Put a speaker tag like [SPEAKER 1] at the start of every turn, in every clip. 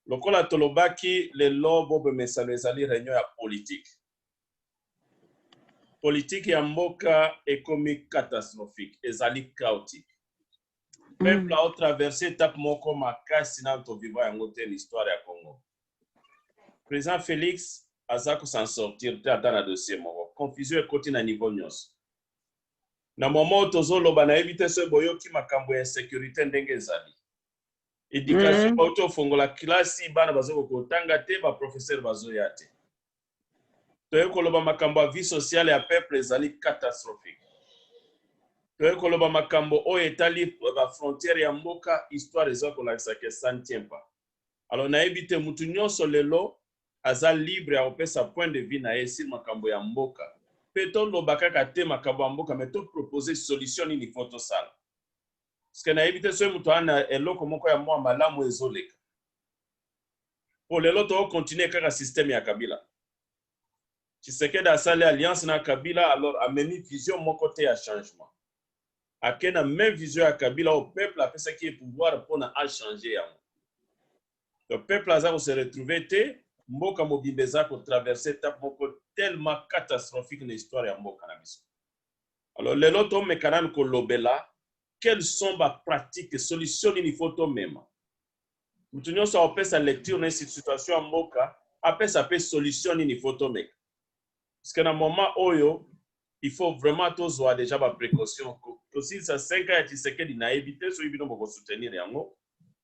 [SPEAKER 1] Lokola tolobaki lelo bobe mesano ezali réunion ya politique. Politique ya mboka ekomi catastrophique, ezali chaotique. Peuple a traversé étape moko makasi na to vivre yango te l'histoire ya Congo. Président Félix azako s'en sortir te ata na dossier moko. Confusion ekoti na niveau nyonso. Na moment tozoloba na éviter ce boyoki makambo ya sécurité ndenge ezali. Éducation bauti ofongola klasi bana bazoko kotanga te ba professeur bazoya te. Toye koloba makambo ya vie sociale ya peuple ezali catastrophique. Toye koloba makambo oyo etali ba frontière ya mboka histoire ezoko kolakisa ke ça ne tient pas. Alors na éviter mutu nyonso lelo aza libre ya opesa point de vue na esi makambo ya mboka. Peto lobaka ka te makambo ya mboka mais to proposer solution nini photo sala. Parce que na éviter ce mutu ana eloko moko ya mwa malamu ezoleka. Pour lelo to continuer kaka système ya Kabila. Tshisekedi asali alliance na Kabila alors ameni vision moko te ya changement. Akena même vision ya Kabila au peuple a fait ce qui est pouvoir pour na changer yango. Le peuple a se retrouver te mboka mobimeza ko traverser étape moko tellement catastrophique dans l'histoire ya mboka na biso. Alors lelo to mekanan ko lobela quelles sont les pratiques et solutions il faut to même. Mutu nyonso opesa lecture na situation ya mboka apesa pe solution il faut to même. Parce que dans le moment oyo il faut vraiment tous avoir déjà des précautions. Aussi ça 5 ans tu sais que dina éviter so ibino boko soutenir yango.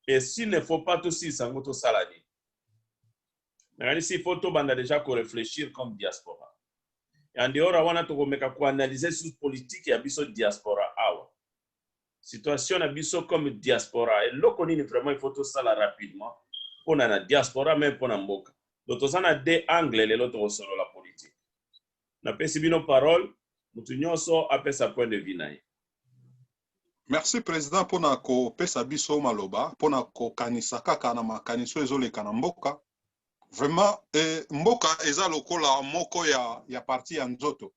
[SPEAKER 1] Et s'il ne faut pas tout si sango to saladi. Mais il faut to banda déjà ko réfléchir comme diaspora. Et en dehors wana to komeka ko analyser sur politique ya biso diaspora awa. Situation na biso comme diaspora et loko nini vraiment il faut to sala rapidement pour na diaspora même pour na mboka. Donc to sana deux angles les l'autre solo la politique. Na pesi bino parole mutu nyonso apesa point de vue na ye.
[SPEAKER 2] Merci président pour na ko pesa biso maloba pour na ko kanisa kaka na makaniso ezoleka na mboka. Vraiment mboka eza lokola moko ya parti ya nzoto.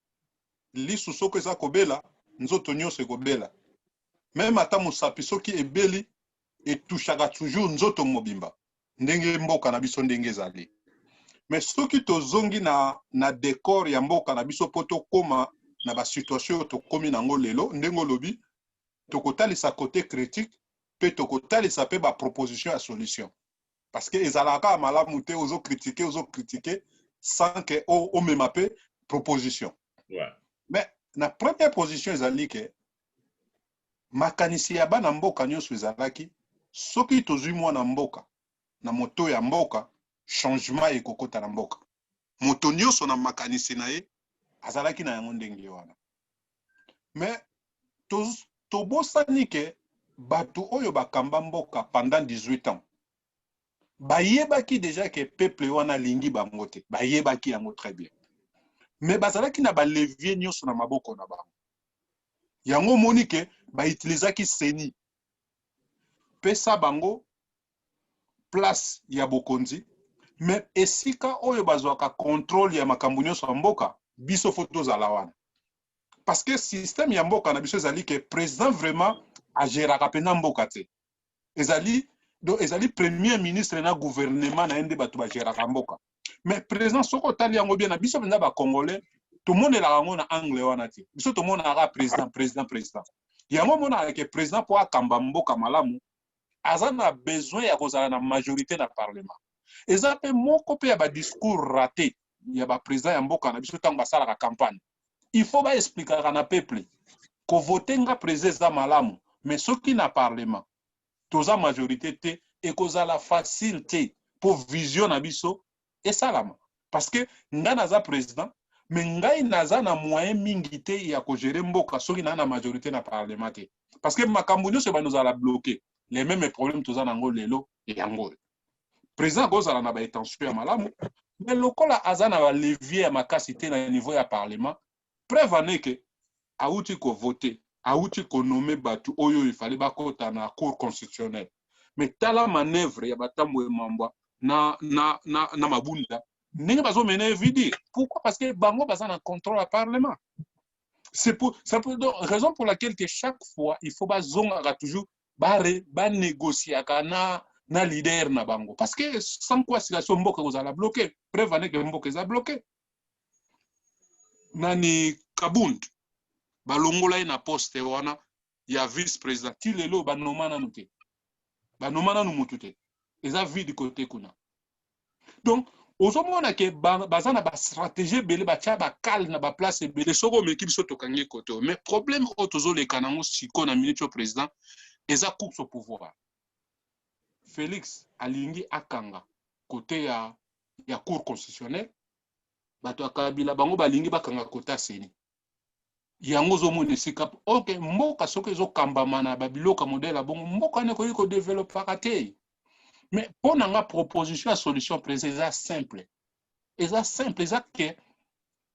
[SPEAKER 2] Lisu soko eza kobela nzoto nyonso ekobela. Même ata musapi soki ebeli etushaka toujours nzoto mobimba. Ndenge mboka na biso ndenge ezali. Mais soki tozongi na décor ya mboka na biso poto koma na ba situation to komi nango lelo ndengo lobi tokotalisa côté critique pe tokotalisa pe ba proposition ya solution parce que ezalaka malamu te ozo critiquer sans que o mema pe proposition.
[SPEAKER 1] Ouais.
[SPEAKER 2] Mais na première position ezali ke makanisi ya bana mboka nyonso ezalaki soki tozwi mwana mboka na moto ya mboka changement ekokota na mboka. Moto nyonso na makanisi na ye azalaki na yango ndenge wana. Mais tobosani ke bato oyo bakamba mboka pendant 18 ans bayebaki déjà ke peuple wana lingi bango te, bayebaki yango très bien. Mais bazalaki na ba levier nyonso na maboko na bango. Yango moni ke bautilisaki seni pesa bango place ya bokonzi. Mais esika oyo bazwaka contrôle ya makambo nyonso ya mboka biso photo za la wana. Parce que système ya mboka na biso ezali ke président vraiment a géraka pena mboka te. Ezali premier ministre na gouvernement na ende batu ba géraka mboka. Mais président soko tali yango bien na biso benda ba congolais tout le monde la yango na angle wana te. Biso tout le monde na président. Yango mona ke président pour akamba mboka malamu azana besoin ya kozala na majorité na parlement. Eza pe moko pe ya ba discours raté ya ba président ya mboka na biso tango basala ka campagne. Il faut ba expliquer na peuple ko voter nga président malamu mais soki na parlement toza majorité te et kozala facilité pour vision na biso et salama parce que nga naza président mais ngai naza na moyen mingi te ya ko gérer mboka soki na majorité na parlement te parce que makambo nyonso ba nous ala bloquer les mêmes problèmes toza nango lelo et yango président kozala na ba intention ya malamu mais lokola azana ba levier ya makasi te na niveau ya parlement preuve que auti ko voter auti ko nommer batu oyo il fallait bakota na cour constitutionnelle mais tala manœuvre ya batambo e mambwa na mabunda ndenge bazo mener vidi. Pourquoi? Parce que bango baza na contrôle à parlement. C'est pour raison pour laquelle que chaque fois il faut bazonga toujours ba négocier kana na leader na bango parce que sans quoi situation mboka kozala bloqué preuve ane que mboka eza bloqué nani Kabund balongola na poste wana ya vice président ti lelo banoma nanu te banoma nanu mutu te eza vide côté kuna donc ozomona ke baza na bastratégie ebele batia bakale na baplace ebele soko omeki biso tokangi kote mais problème oyo tozoleka nango siko na minute yo président eza course au pouvoir Félix alingi akanga côté ya cour constitutionnelle bato ya Kabila bango balingi bakanga côté ya Seni yango ozomona esika ok mboka soki ezokambama na babiloka modele bongo mboka ane koki kodevelopaka te mais mpo na nga proposition ya solution président eza simple eza ke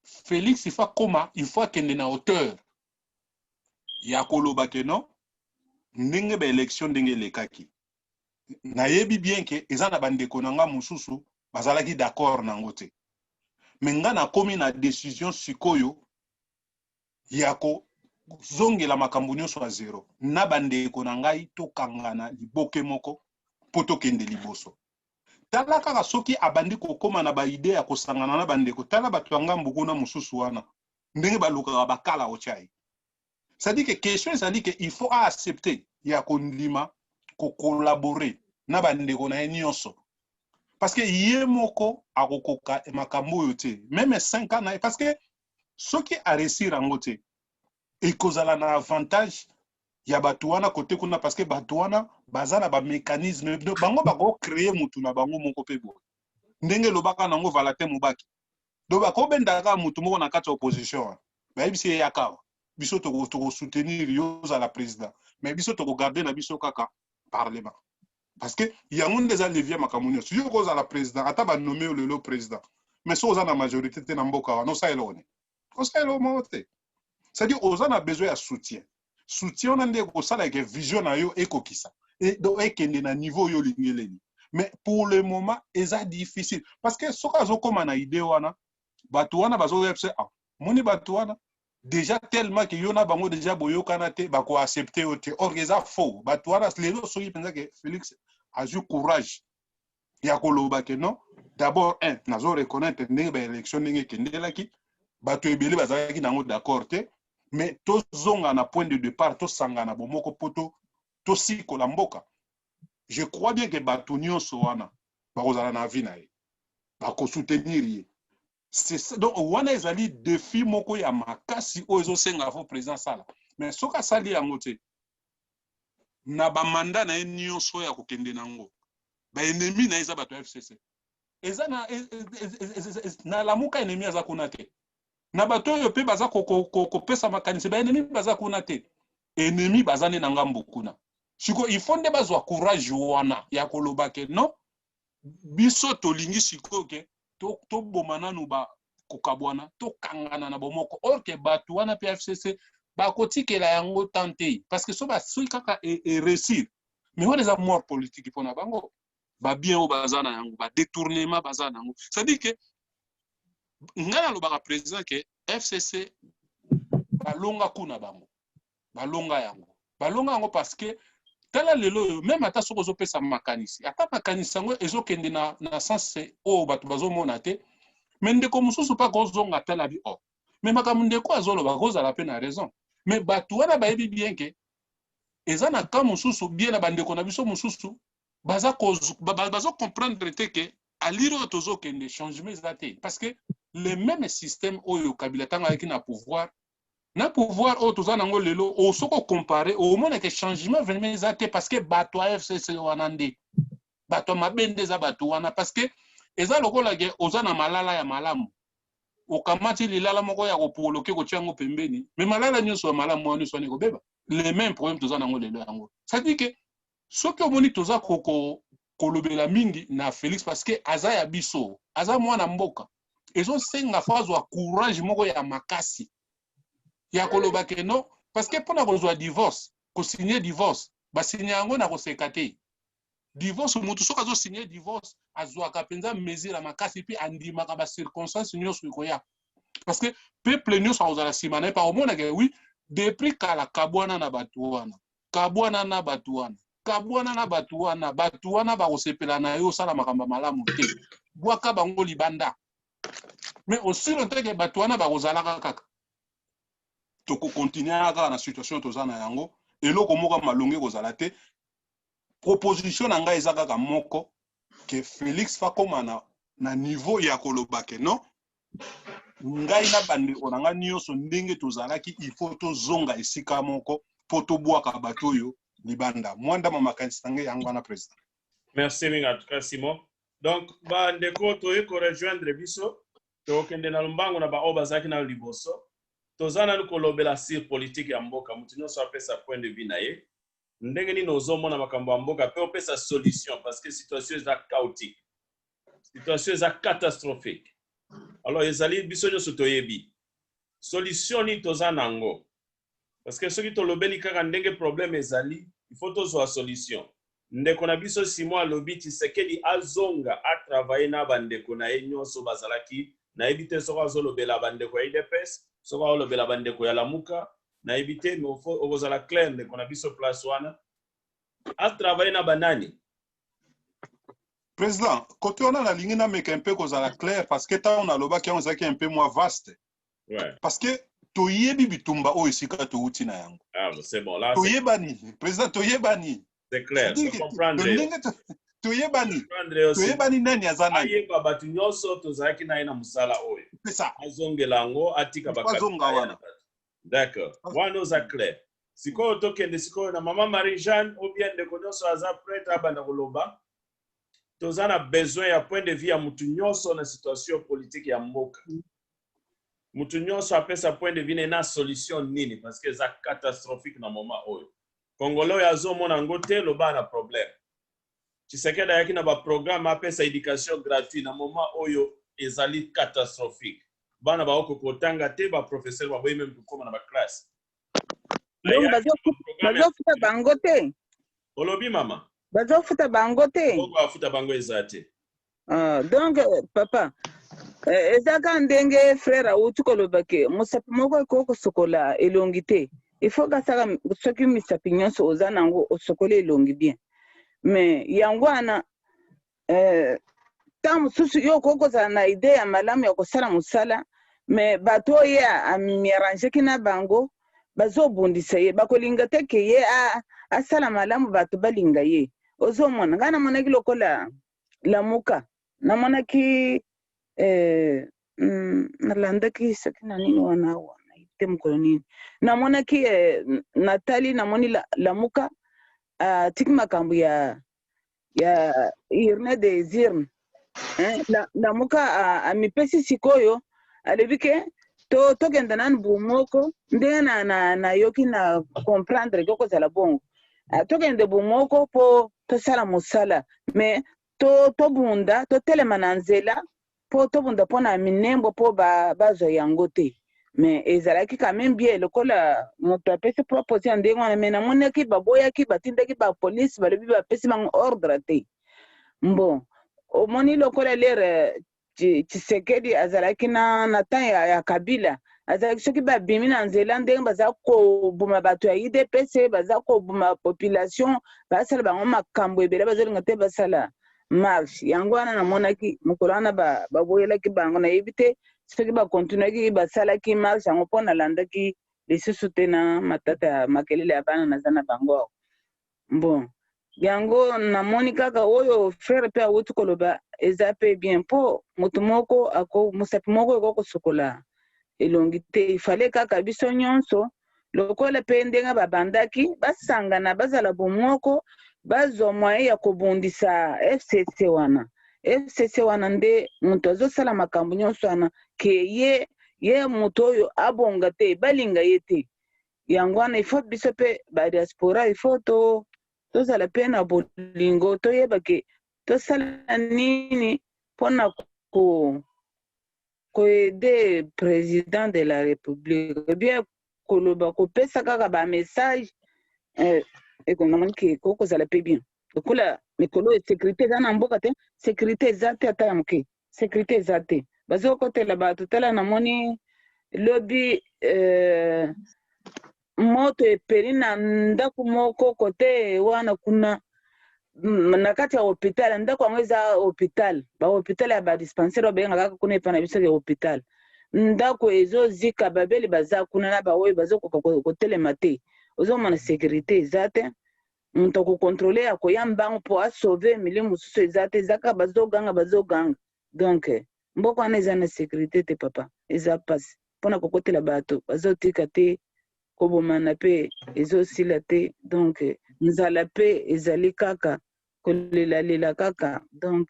[SPEAKER 2] Félix il faut akende na hauteur ya koloba ke non ndenge baélection ndenge elekaki nayebi bien ke eza na bandeko na nga mosusu bazalaki d'accord nango te me nga nakomi na décision sikoyo ya kozongela makambo nyonso ya zero na bandeko na ngai tokangana liboke moko mpo tokende liboso tala kaka soki abandi kokóma na baide ya kosangana na bandeko tala bato ya ngambu kuna mosusu wana ndenge balukaka bakala otyai c'est-à-dire que question ezali ke il faut accepter ya kondima kokolaborer na bandeko na ye nyonso parce que ye moko akokoka makambo oyo te même 5 ans na ye parce que soki aresir yango te ekozala na avantage ya bato wana kote kuna parce que bato wana baza na bamécanisme bango bakocréer mutu na bango moko mpe boye ndenge elobaka nango Valentin Mubaki donc bakobendaka mutu moko na kati ya opposition bayebisi ye yaka biso tokosoutenir yo ozala président mais biso tokogarde na biso kaka parlement parce que yango nde eza levier makambo nyonso yo kozala président ata banome yo lelo président mais so oza na majorité te na mboka wana osalela one osalela moko te c'est-à-dire oza na besoin ya soutien wana nde kosala ke vision na yo ekokisa donc ekende na niveau yo lingeleni mais pour le moment eza difficile parce que soki azokoma na idée wana bato wana bazoyebisa moni bato wana déjà tellement que yo na bango déjà boyokana te bakoaccepte yo te or eza faux bato wana lelo soki mpenza ke Félix azwi courage ya koloba ke non d'abord nazo reconnaître ndenge baélection ndenge ekendelaki bato ebele bazalaki nango d'accord te mais tozonga na point de départ tosangana bomoko poto tosikola mboka je crois bien que bato nyonso wana bakozala na vie na ye bakosoutenir ye donc wana ezali défi moko ya makasi oyo ezosenga fo président sala mais soki asali yango te na bamanda na ye nyonso ya kokende nango baennemi na ye eza bato ya FCC eza na lamuka ennemi aza kuna te na bato oyo mpe baza kopesa makanisi baennemi baza kuna te ennemi baza nde na ngambo kuna siko il faut nde bazwa courage wana ya koloba ke non biso tolingi sikoyo ke toboma nanu kokabwana tokangana na bomoko or ke bato wana mpe FCC bakotikela yango tant te parce que so basui kaka réussir mais wana eza mort politique mpo na bango babien oyo baza na yango badétournement baza na yango c'est-à-dire ke ngai nalobaka président ke FCC balonga kuna bango balonga yango parce que tala lelo oyo même ata soki ozopesa makanisi ata makanisi yango ezokende na sens oyo bato bazomona te mais ndeko mosusu mpa kozonga tala bi mais makambo ndeko azoloba kozala mpe na raison mais bato wana bayebi bien ke eza na ka mosusu bien na bandeko na biso mosusu bazocomprendre te ke alire oyo tozokende changement eza te parce que le même système oyo Kabila ntango ayaki na pouvoir oyo toza nango lelo osoki ocompare omona ke changement vraiment eza te parce que bato ya FCC wana nde bato ya mabe nde eza bato wana parce que eza lokola ke oza na malala ya malamu okamati lilala moko ya kopoloke kotia yango pembeni mais malala nyonso ya malamu wana nyonso wana ekobeba le même problème toza nango lelo yango c'est-à-dire ke soki omoni toza kolobela mingi na Félix parce que aza ya biso aza mwana mboka ezosenga fo azwa courage moko ya makasi ya koloba ke non parce que mpona kozwa divorce kosigner divorce basigner yango na koseka te divorce motu soki azosigner divorce azwaka mpenza mesure ya makasi mpe andimaka bacirconstance nyonso ekoya parce que peuple nyonso akozala nsima na ye pa omonake oui depuis kala kabwana na bato wana kabwana na batu wana bakosepela na yo osala makambo malamu te bwaka bango libanda mais aussi longtemps que batu wana bakozalaka kaka tokokontinue kaka na situation toza na yango eloko moko malongi kozala te proposition na ngai eza kaka moko ke Félix fakoma na niveau ya koloba ke non ngai na bandeko na ngai nyonso ndenge tozalaki il faut tozonga esika moko po tobwaka bato oyo libanda mwanda makanisi na ngai yango wana président.
[SPEAKER 1] Merci mingi en tout cas Simon. Donc bandeko toye ko rejoindre biso tokende na lombango na ba bazaki na liboso tozana kolobela sur politique ya mboka mutu nyonso apesa point de vue na ye ndenge nini ozomona makambo ya mboka pe opesa solution parce que situation est chaotique, situation est catastrophique. Alors ezali biso nyonso toyebi solution ni tozana ngo parce que ceux qui tolobeli kaka ndenge problème ezali il faut tozwa solution. Ndeko na biso Simon alobi Tshisekedi azonga a travailler na bandeko na ye nyonso bazalaki na ebite soko azolobela bandeko ya IDPS soko azolobela bandeko ya Lamuka na ebite mais okozala clair ndeko na biso place wana a travailler na banani.
[SPEAKER 2] Président, côté on a la ligne na meka un peu kozala clair parce que ta on a loba qui on zaki un peu moins vaste.
[SPEAKER 1] Ouais.
[SPEAKER 2] Parce que toyebi bitumba o esika to uti na yango.
[SPEAKER 1] Ah c'est bon là.
[SPEAKER 2] Toyebani, président toyebani.
[SPEAKER 1] C'est clair, je comprendre.
[SPEAKER 2] Toyebani nani azana.
[SPEAKER 1] Ayeba batu nyonso tozaki na ina musala oyo.
[SPEAKER 2] C'est ça.
[SPEAKER 1] Azongela ngo atika bakati. D'accord. Wana za clair. Siko tokende siko na mama Marie-Jeanne ou bien de nyonso aza prête abanda koloba. Tozana besoin ya point de vue ya mutu nyonso na situation politique ya mboka. Mutu nyonso apesa point de vue na solution nini parce que za catastrophique na moment oyo. Congolais yazo mona ngote loba na problème. Tshisekedi yaki na ba programme apesa éducation gratuite na moment oyo ezali catastrophique. Bana ba okokotanga te ba professeur ba boye même koma na ba classe.
[SPEAKER 3] Donc bazofuta bango te.
[SPEAKER 1] Olobi mama.
[SPEAKER 3] Bazofuta bango te.
[SPEAKER 1] Bazofuta bango ezate.
[SPEAKER 3] Donc papa ezaka ndenge frère autu kolobake musapi moko ko sokola elongi te. Il faut que ça soit que mes opinions aux anango au chocolat longue bien. Mais yangwana tam susu yo koko na idée ya malamu ya kosala musala mais bato ya amiarrange kina bango bazo bondisa ye bakolinga te ke ye asala malamu bato balinga ye ozomona ngana mona kilokola Lamuka na mona ki nalanda ki sakina nini wanawa mkolonini namona ki Nathalie namoni Lamuka tiki makambo ya irne des irnes Lamuka amipesi sikoyo alebike to genda nan bumoko ndenge na yoki na comprendre koko zala bongo to genda bumoko po to sala musala mais to bunda to telema na nzela po to bunda pona minembo po bazo yango te. Mais ezalaki quand même bien lokola moto apesi proposition ndenge wana mais namonaki baboyaki batindaki ba police balobi bapesi bango ordre te bon omoni lokola lere Tshisekedi azalaki na temps ya Kabila azalaki soki babimi na nzela ndenge baza kobuma bato ya IDPS baza kobuma population basala bango makambo ebele bazolinga te basala marche yango wana namonaki mokolo wana baboyelaki bango nayebi te soki bakontinuaki basalaki marche yango mpo nalandaki lisusu te na matata ya makelele ya bana naza na bango bon yango namoni kaka oyo frère pe awuti koloba eza pe bien mpo motu moko mosapi moko ekokosokola elongi te ifale kaka biso nyonso lokola pe ndenge babandaki basangana bazala bomoko bazwa moyen ya kobundisa FCC wana FCC wana nde moto azosala makambo nyonso wana ke ye moto oyo abonga te balinga ye te yango wana ifo biso pe badiaspora ifo tozala pe na bolingo toyeba ke tosala nini mpona koede président de la république bien koloba kopesa kaka bamessage ekonamoni ke kokozala pe bien lokola mikolo sécurité eza na mboka te sécurité eza te ata ya moke sécurité eza te bazokotela bato tala namoni lobi moto epeli na ndako moko kote wana kuna na kati ya hôpital ndako yango eza hôpital bahôpital ya badispensaire babengaka kaka kuna epa na biso ya hôpital ndako ezozika babeli baza kuna na baoyo bazokoka kotelema te ozomona sécurité eza te moto akokontrole akoya mbango mpo asauve emili mosusu eza te eza kaka bazoganga donc mboka wana eza na sécurité te papa eza pasi mpona kokotela bato bazotika te kobomana mpe ezosila te donc nzala mpe ezali kaka kolelalela kaka donc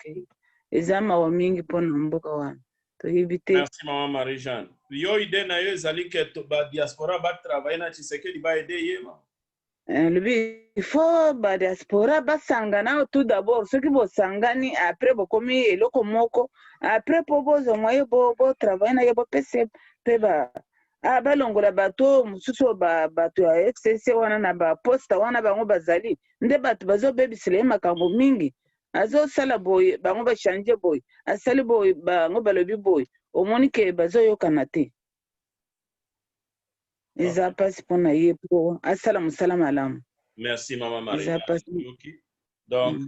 [SPEAKER 3] eza mawa mingi mpona mboka wana toyebi te.
[SPEAKER 1] Merci maman Marie-Jeanne. Yo ide na yo ezali ke ba diaspora ba travailler na Tshisekedi ba aider yema.
[SPEAKER 3] Il faut ba diaspora basangana tout d'abord ceux qui bosangani après bokomi eloko moko après po bozo moye bo travailler na yebo pese pe ba balongola bato mosusu bato ya FCC wana na baposta wana bango bazali nde bato bazobebisela ye makambo mingi azosala boye bango bachange boye asali boye bango balobi boye omoni ke bazoyokana te eza pasi mpona ye po asala mosala malamu.
[SPEAKER 1] Merci mama Marie. Donc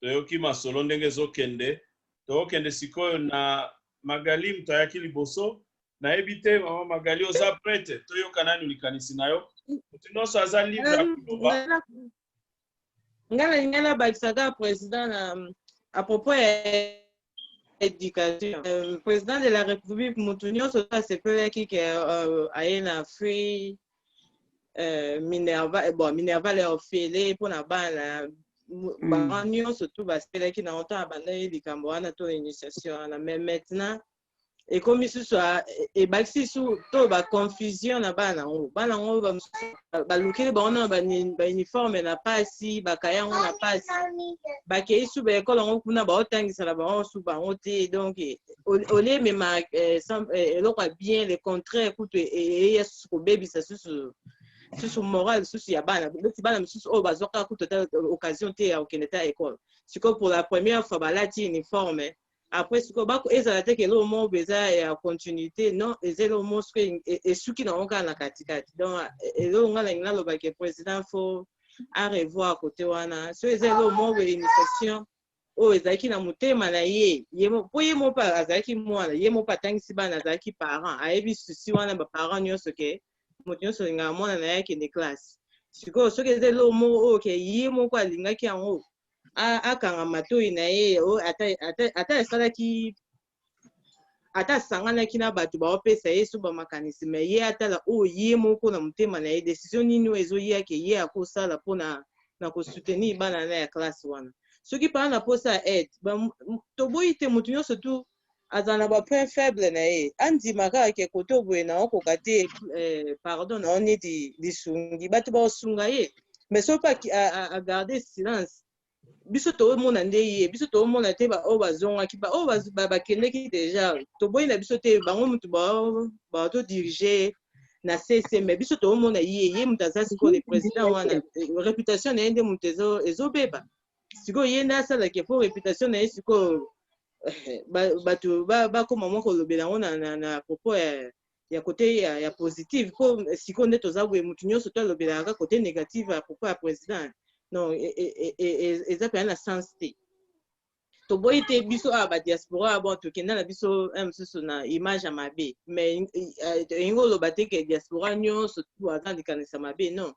[SPEAKER 1] toyoki masolo ndenge ezokende tokende sikoyo na Magali mutayaki liboso nayebi te mama Magali oza prête toyoka nani likanisi nayo tinoso aza libre akuloba
[SPEAKER 4] ngala bakisaka président à propos ya éducation président de la République mutu nyonso asepelaki ke aye na free Minerva le ofele mpona bana bango nyonso tu basepelaki na ntango abandaki likambo wana to initiation wana mais maintenant ekomi susu ebakisi su to baconfusion na bana yango balukeli bango na bauniforme na pasi bakaya yango na pasi bakei su baekole yango kuna baotangisala bango su bango te donc olie mema eloko ya bien le contraire kutu eya susu kobebisa susu moral susu ya bana neti bana misusu oyo bazwaka kutu ta occasion te ya okende ta ekole sikoyo pour la première fois balati uniforme après sikoyo bako ezala te ke eloko moko eza ya continuité non eza eloko moko sikoyo esuki na kaka na katikati donc eloko nga na naloba ke président faut a revoir côté wana so eza eloko moko initiation oyo ezalaki na motema na ye po ye moko azalaki mwana ye moko atangisi bana azalaki parent ayebi susi wana baparent nyonso ke moto nyonso alingaka mwana na ye akende classe sikoyo soki eza eloko moko oyo ke ye moko alingaki yango akanga matoi na ye ata esalaki ata asanganaki na bato baopesa ye so bamakanisi me ye atala oyo ye moko na motema na ye décision nini oyo ezoyake ye akosala mpona na kosoutenir bana na ya classe wana soki mpana na posa ya aide toboyi te moto nyonso tu azala na bapoint faible na ye andima kaka ke kote oboye na okoka te pardon na oneti lisungi bato baosunga ye mais soki agarde silence biso toomona nde ye biso toomona te oyo bazongaki oyo bakendeki deja toboyi na biso te bango mutu baotodirige na CC mais biso toomona ye mutu aza sikoyo le président wana réputation na ye nde mutu ezobeba sikoyo ye nde asalaki po réputation na ye sikoyo bato bakoma mwa kolobela yango na propos ya kote ya positive po sikoyo nde toza boye mutu nyonso to alobelaka kote négative ya propos ya président non eza pena na sens te toboyi te biso badiaspora bon tokenda na biso mosusu na image ya mabe mais eyingi oloba te ke diaspora nyonso tu aza likanisa mabe non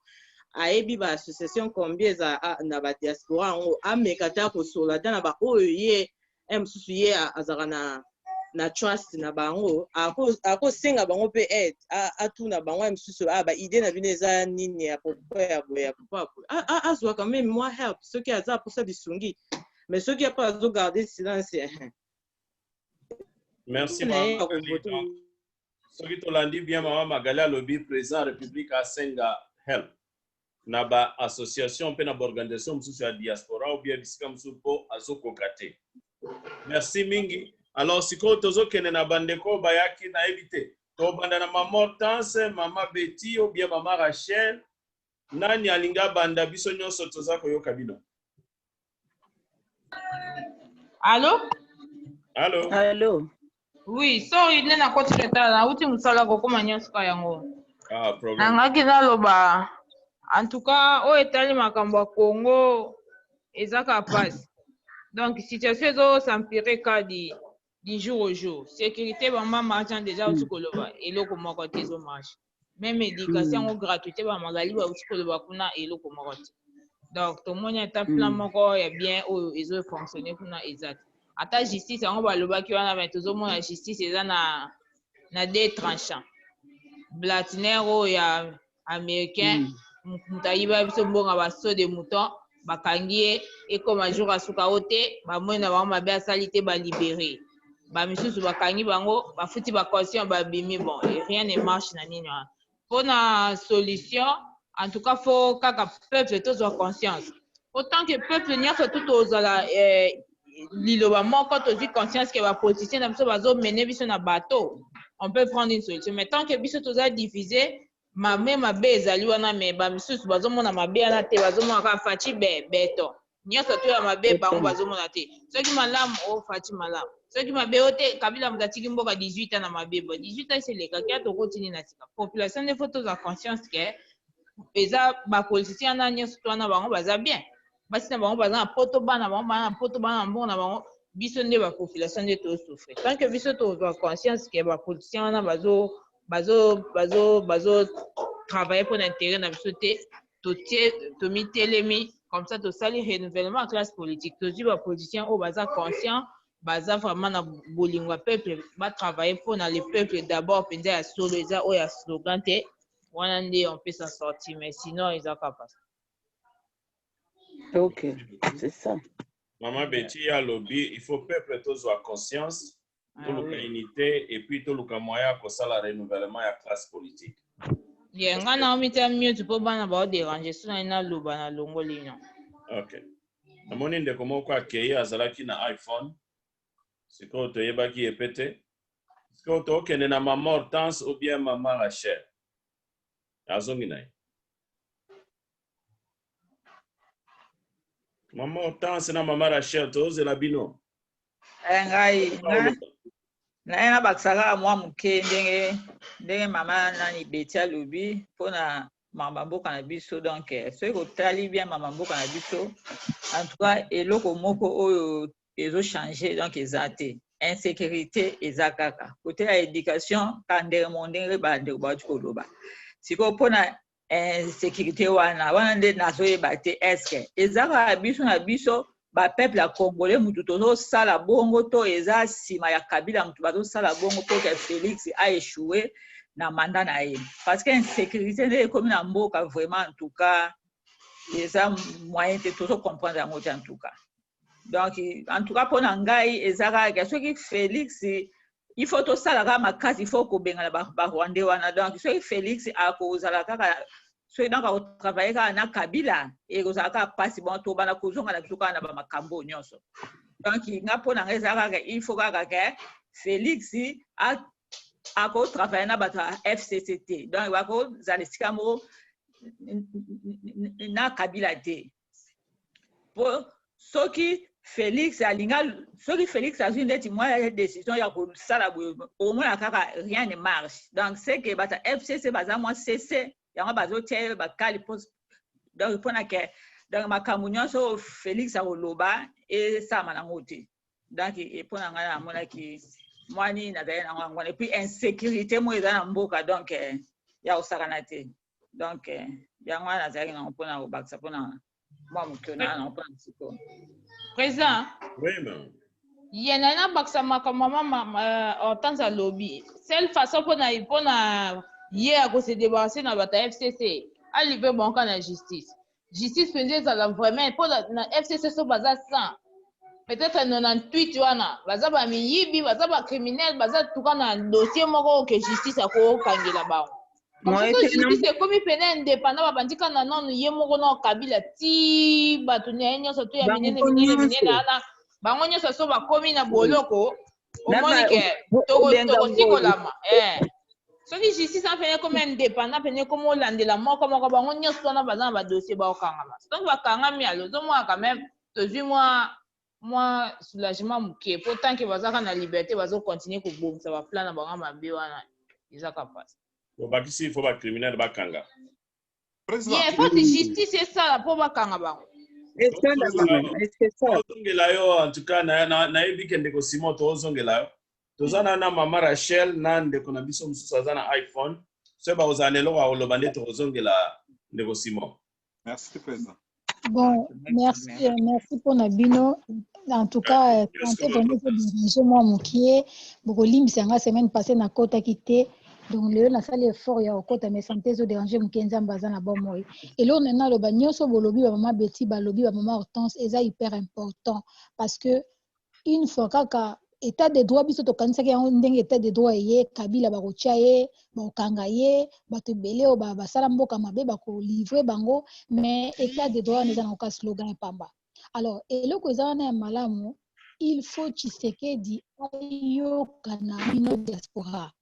[SPEAKER 4] ayebi baassociation combien eza na badiaspora yango ameka te akosola te na baoyo ye mosusu ye azalaka na trust na bango akosenga bango mpe aide atuna bango mosusu baide na bino eza nini ya popo ya boye azwaka meme mwa help soki aza posa bisungi mais soki apa azogarde silence
[SPEAKER 1] merci soki tolandi bien mama Magali alobi président république asenga help na baassociation mpe na baorganisation mosusu ya diaspora ou bien bisika mosusu mpo azokoka te merci mingi. Alors sikoyo tozokende na bandeko bayaki nayebi te tobanda na mama Hortense mama Betty ou bien mama Rachel nani alinga banda biso nyonso toza koyoka bino.
[SPEAKER 5] Allô? Oui, sorry, nena koti retard na uti musala kokoma nyonso ka yango.
[SPEAKER 1] problème.
[SPEAKER 5] Nangaki naloba. En tout cas, au etali makambo ya Congo ezaka passe. Donc situation ezo s'empirer ka du jour au jour. Sécurité bamba marchand déjà au koloba eloko moko te zo marche. Même éducation ou gratuité ba magali ba au koloba kuna eloko moko te. Donc tout monde est plan moko ya bien o ezo fonctionner kuna exact. Ata justice yango baloba ki wana ba tozo mona justice eza na deux tranchants. Blatinero ya américain mutayiba biso mbonga baso de mouton bakangi ye ekoma jour asuka ote bamoi na bango mabe asali te balibere bamisusu bakangi bango bafuti bacaution babimi bon rien ne marche na nini wana mpona solution en tout cas fo kaka peuple tozwa conscience autant que peuple nyonso tu tozala liloba moko tozwi conscience ke bapoliticien na biso bazomene biso na bateau on peut prendre une solution mais tant que biso toza diffusé mabe mabe ezali wana me bamisusu bazomona mabe wana te bazomona kaka faci beto nyonso to ya mabe bango bazomona te soki malamu ofati malamu soki mabe o te kabila moto atiki mboka 18 ans na mabe bo 18 ans eselekaki ata okotini na sika population nde fo tozwa conscience ke eza bapoliticien wana nyonso to wana bango baza bien basi na bango baza na poto bana bango bana na poto bana na mbongo na bango biso nde bapopulation nde tosouffre tant que biso tozwa conscience ke bapoliticien wana bazo travailler pour l'intérêt na biso te tomitelemi comme ça tosali renouvellement ya classe politique tozwi bapoliticien oyo baza conscient baza vraiment na bolingo ya peuple batravailler pour na le peuple d'abord mpenza ya solo eza oyo ya slogan te wana nde on peut s'en sortir mais sinon eza kaka
[SPEAKER 3] ok c'est ça
[SPEAKER 1] Maman Betty a lobby il faut peuple tozwa conscience toluka unité et puis toluka moyen kosala renouvellement ya classe politique
[SPEAKER 5] ye nga na omita mute mpo bana baodérange so na ina loba na longoli no
[SPEAKER 1] ok namoni ndeko moko akei azalaki na iPhone sikoyo toyebaki ye pe te sikoyo tookende na mama Hortense ou bien mama Rachel azongi na ye mama Hortense na mama Rachel tozela bino
[SPEAKER 6] ngai naye nabakisaka mwa moke ndenge mama nani Betty alobi mpona mama mboka na biso donc soki kotali bien mama mboka na biso en tout cas eloko moko oyo ezochange donc eza te insécurité eza kaka kote ya éducation ka ndenge bandeko bauti koloba sikoyo mpona insécurité wana nde nazoyeba te estce eza kaka biso na biso bapeuple ya congolais mutu tozosala bongo to eza nsima ya kabila mutu bazosala bongo mpo ke Félix aéchoué na manda na ye parce que insécurité nde ekomi na mboka vraiment en tout cas eza moyen te tozocomprendre yango te en tout cas donc en tout cas mpona ngai eza kaka soki Félix il faut tosala kaka makasi il faut kobengana barwandais wana donc soki Félix akozala kaka soki donc akotravaille kaka na kabila ekozala kaka mpasi bon tobana kozonga na biso kaka na bamakambo nyonso donc nga mpona ngai eza kaka il faut kaka ke Félix akotravaille na bato ya FCCT donc bakozala esika moko na kabila te po soki Félix azwi ndeti mwa décision ya kosala boye omona kaka rien ne marche donc c'est que bato ya FCC baza mwa cc yango bazotia bakali donc mpona ke donc makambo nyonso Félix akoloba esama nango te donc mpona ngai namonaki mwani nazali nango yango wana epuis insécurité mo eza na mboka donc ya kosakana te donc yango wana nazalaki nango mpona kobakisa mpona mwa mokio na nango mpona sikoyo
[SPEAKER 5] président
[SPEAKER 1] oui mais
[SPEAKER 5] yena na bakisa makambo mama Hortense alobi seule façon mpona ye akose débarrasser na bato ya FCC alive banka na justice mpenza ezala vraiment mpo na FCC so baza 100 peut-être 98 wana baza bamiyibi baza bacriminel baza tuka na dossier moko ke justice akokangela bango soki justice ekomi pene indépendant babandika na nanu ye moko na kabila ti bato na ye nyonso to ya minene ana bango nyonso so bakomi na boloko omoni ke tokosikolama soki justice apene komi indépendant pene komi olandela moko bango nyonso wana baza na badossier baokangama donc bakangami alo ozomona quand même tozwi mwa soulagement moke po tanke bazaka na liberté bazokontinue kobongisa baplan na bango mabe wana ezaka mpasi
[SPEAKER 1] Bakisi, il faut pas criminel, bakanga.
[SPEAKER 2] Président.
[SPEAKER 5] Il faut que justice c'est ça pour bakanga ba.
[SPEAKER 3] Et ça, c'est ça.
[SPEAKER 1] En tout cas, na ebi kende ko Simon to ozongela. Tozana na mama Rachel na ndeko na biso mususu azana iPhone. Seba ozanelo wa olobande to ozongela ndeko Simon.
[SPEAKER 2] Merci, Président.
[SPEAKER 7] Bon, merci pour Nabino. En tout cas, santé vraiment pour déranger moi mokié. Bokolim sanga semaine passée na kota quitté. Donc le na sali effort ya kota mais santé zo déranger mokienza mbaza na bon moi. Et là on est na lo banyoso bolobi ba maman Betty ba lobi ba maman Hortense eza hyper important parce que une fois kaka état de droit biso to kanisa ki ndenge état de droit ye kabila ba kotia ye ba okanga ye ba to belé o ba sala mboka mabe ba ko livrer bango mais état de droit neza na ka slogan pamba. Alors eloko eza na malamu il faut Tshisekedi ayo kana bino diaspora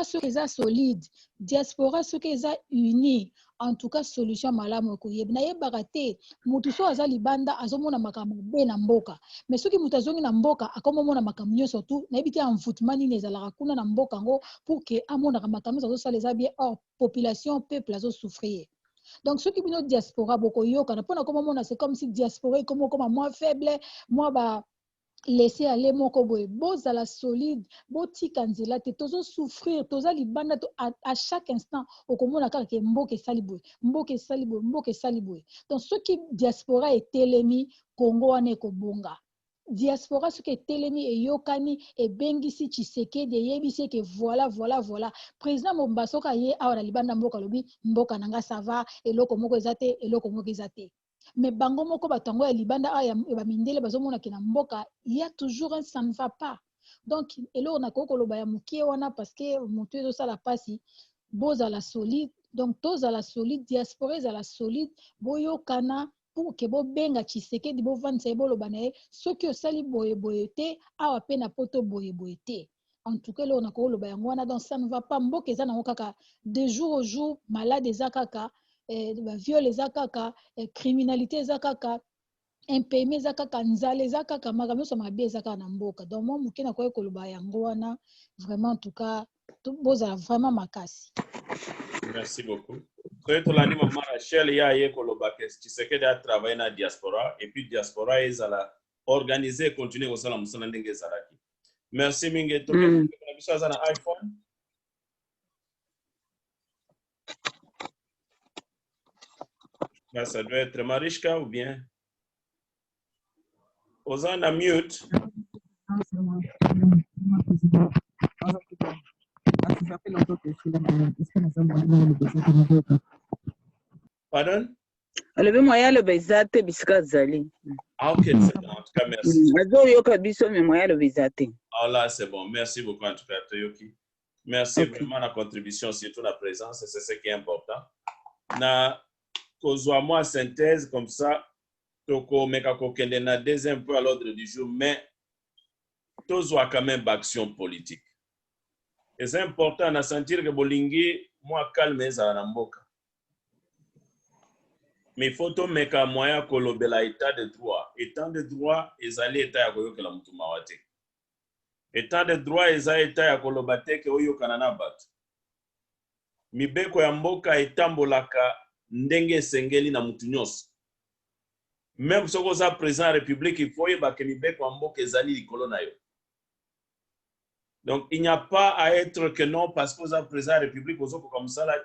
[SPEAKER 7] ceux qui sont solides diaspora ceux qui sont unis en tout cas solution malamu ko yebna yebaka te mutu so azali banda azomona makambo be na mboka mais ceux qui mutazongi na mboka akomomona makambo nyonso tu na yebiti envoûtement nini ezalaka kuna na mboka ngo pour que amona makambo zo sala eza bien or population peuple azo souffrir. Donc ceux qui viennent diaspora boko yoka na pona komomona c'est comme si diaspora est comme moins faible moi ba laisser aller moko boye bozala solide botika nzela te tozo souffrir toza libanda to à chaque instant okomona kaka ke mboka esali boye mboka esali boye mboka esali boye. Donc ceux qui diaspora etelemi Congo wana ekobonga diaspora ceux qui etelemi eyokani ebengisi Tshisekedi eyebisi ke voilà président Mombasoka ye awa na libanda mboka lobi mboka nanga ça va eloko moko ezate eloko moko ezate. Mais bango moko batango ya libanda aya ba mindele bazomona ke na mboka il y a toujours un ça ne va pas. Donc elo na koko loba ya mukie wana parce que moto ezo sala pasi boza la solide donc toza la solide diaspora za la solide boyo kana pour que bo benga Tshisekedi bo vansa bo loba na soki osali boye te awa pe na poto boye te. En tout cas elo na koko loba yango wana donc ça ne va pas mboka eza na kaka de jour au jour malade eza kaka viol eza kaka criminalité eza kaka impayé eza kaka nzala eza kaka makambo nyonso mabe eza kaka na mboka. Donc moi moke na koyeba koloba yango wana vraiment en tout cas bozala vraiment makasi.
[SPEAKER 1] Merci beaucoup. Soyez tolani maman Rachel ya ye koloba que Tshisekedi a travaillé na diaspora et puis diaspora ezala organiser et continuer kosala musala ndenge ezalaki. Merci mingi to na biso azana iPhone. Là, ça doit être Marichka ou bien Ozana mute. Pardon?
[SPEAKER 3] Alobi moya lo bezate bisika zali.
[SPEAKER 1] Ah ok, c'est bon. En tout cas, merci.
[SPEAKER 3] Azo yoka biso me moya lo bezate.
[SPEAKER 1] Ah là, c'est bon. Merci beaucoup en tout cas, Toyoki. Merci vraiment la contribution, surtout la présence, c'est ce qui est important. Na kozwa moi synthèse comme ça, toko meka kokende na deuxième point à l'ordre du jour, mais tozwa quand même action politique. Et c'est important de sentir que bolingi moi calme ezala na mboka. Mais il faut to meka moya kolobela état de droit. État de droit ezali état ya koyokela mutu mawate. État de droit eza état ya koloba te ke oyokana na bato. Mibeko ya mboka etambolaka ndenge esengeli na mutu nyonso. Même si vous êtes président de la République, il faut que mibeko ya mboka ezali likolo na yo. Donc il n'y a pas à être que non parce que vous êtes président de la République, vous êtes comme ça là,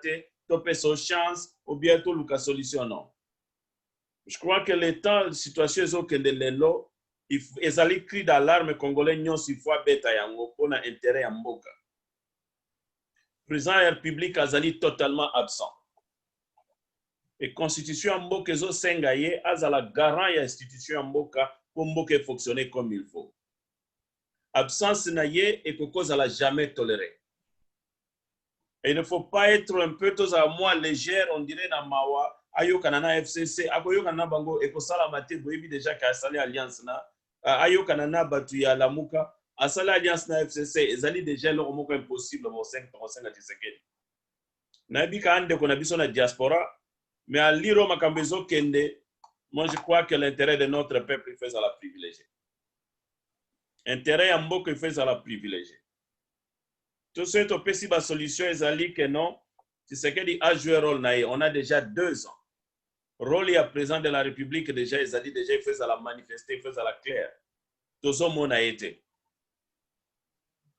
[SPEAKER 1] topé son chance ou bientôt la solution non. Je crois que le temps, la situation est que lelo, ils allaient cri d'alarme congolais nyons il faut beta yango pour na intérêt ya mboka. Président de la République azali totalement absent. Et constitution mboka ezo sengaye azala garant ya institution mboka pour mboka fonctionner comme il faut. Absence na ye et cause à la jamais toléré. Et il ne faut pas être un peu tous à moi légère, on dirait na mawa ayo kanana FCC akoyo kanana bango et kosala mate boyebi déjà ka sali alliance na ayo kanana batu ya lamuka asala alliance na FCC ezali déjà leur moko impossible bon 5 à Tshisekedi. Na bi ka ande ko na biso na diaspora mais à lire makambezo kende moi je crois que l'intérêt de notre peuple il fait à la privilégier. Intérêt à mboka il fait à la privilégier. Tout ce qui est la solution est que non. Tshisekedi a joué rôle naïe. On a déjà 2 ans. Rôle est à président de la République déjà, il faisait la manifester, il faisait la claire. Tout ce monde a été.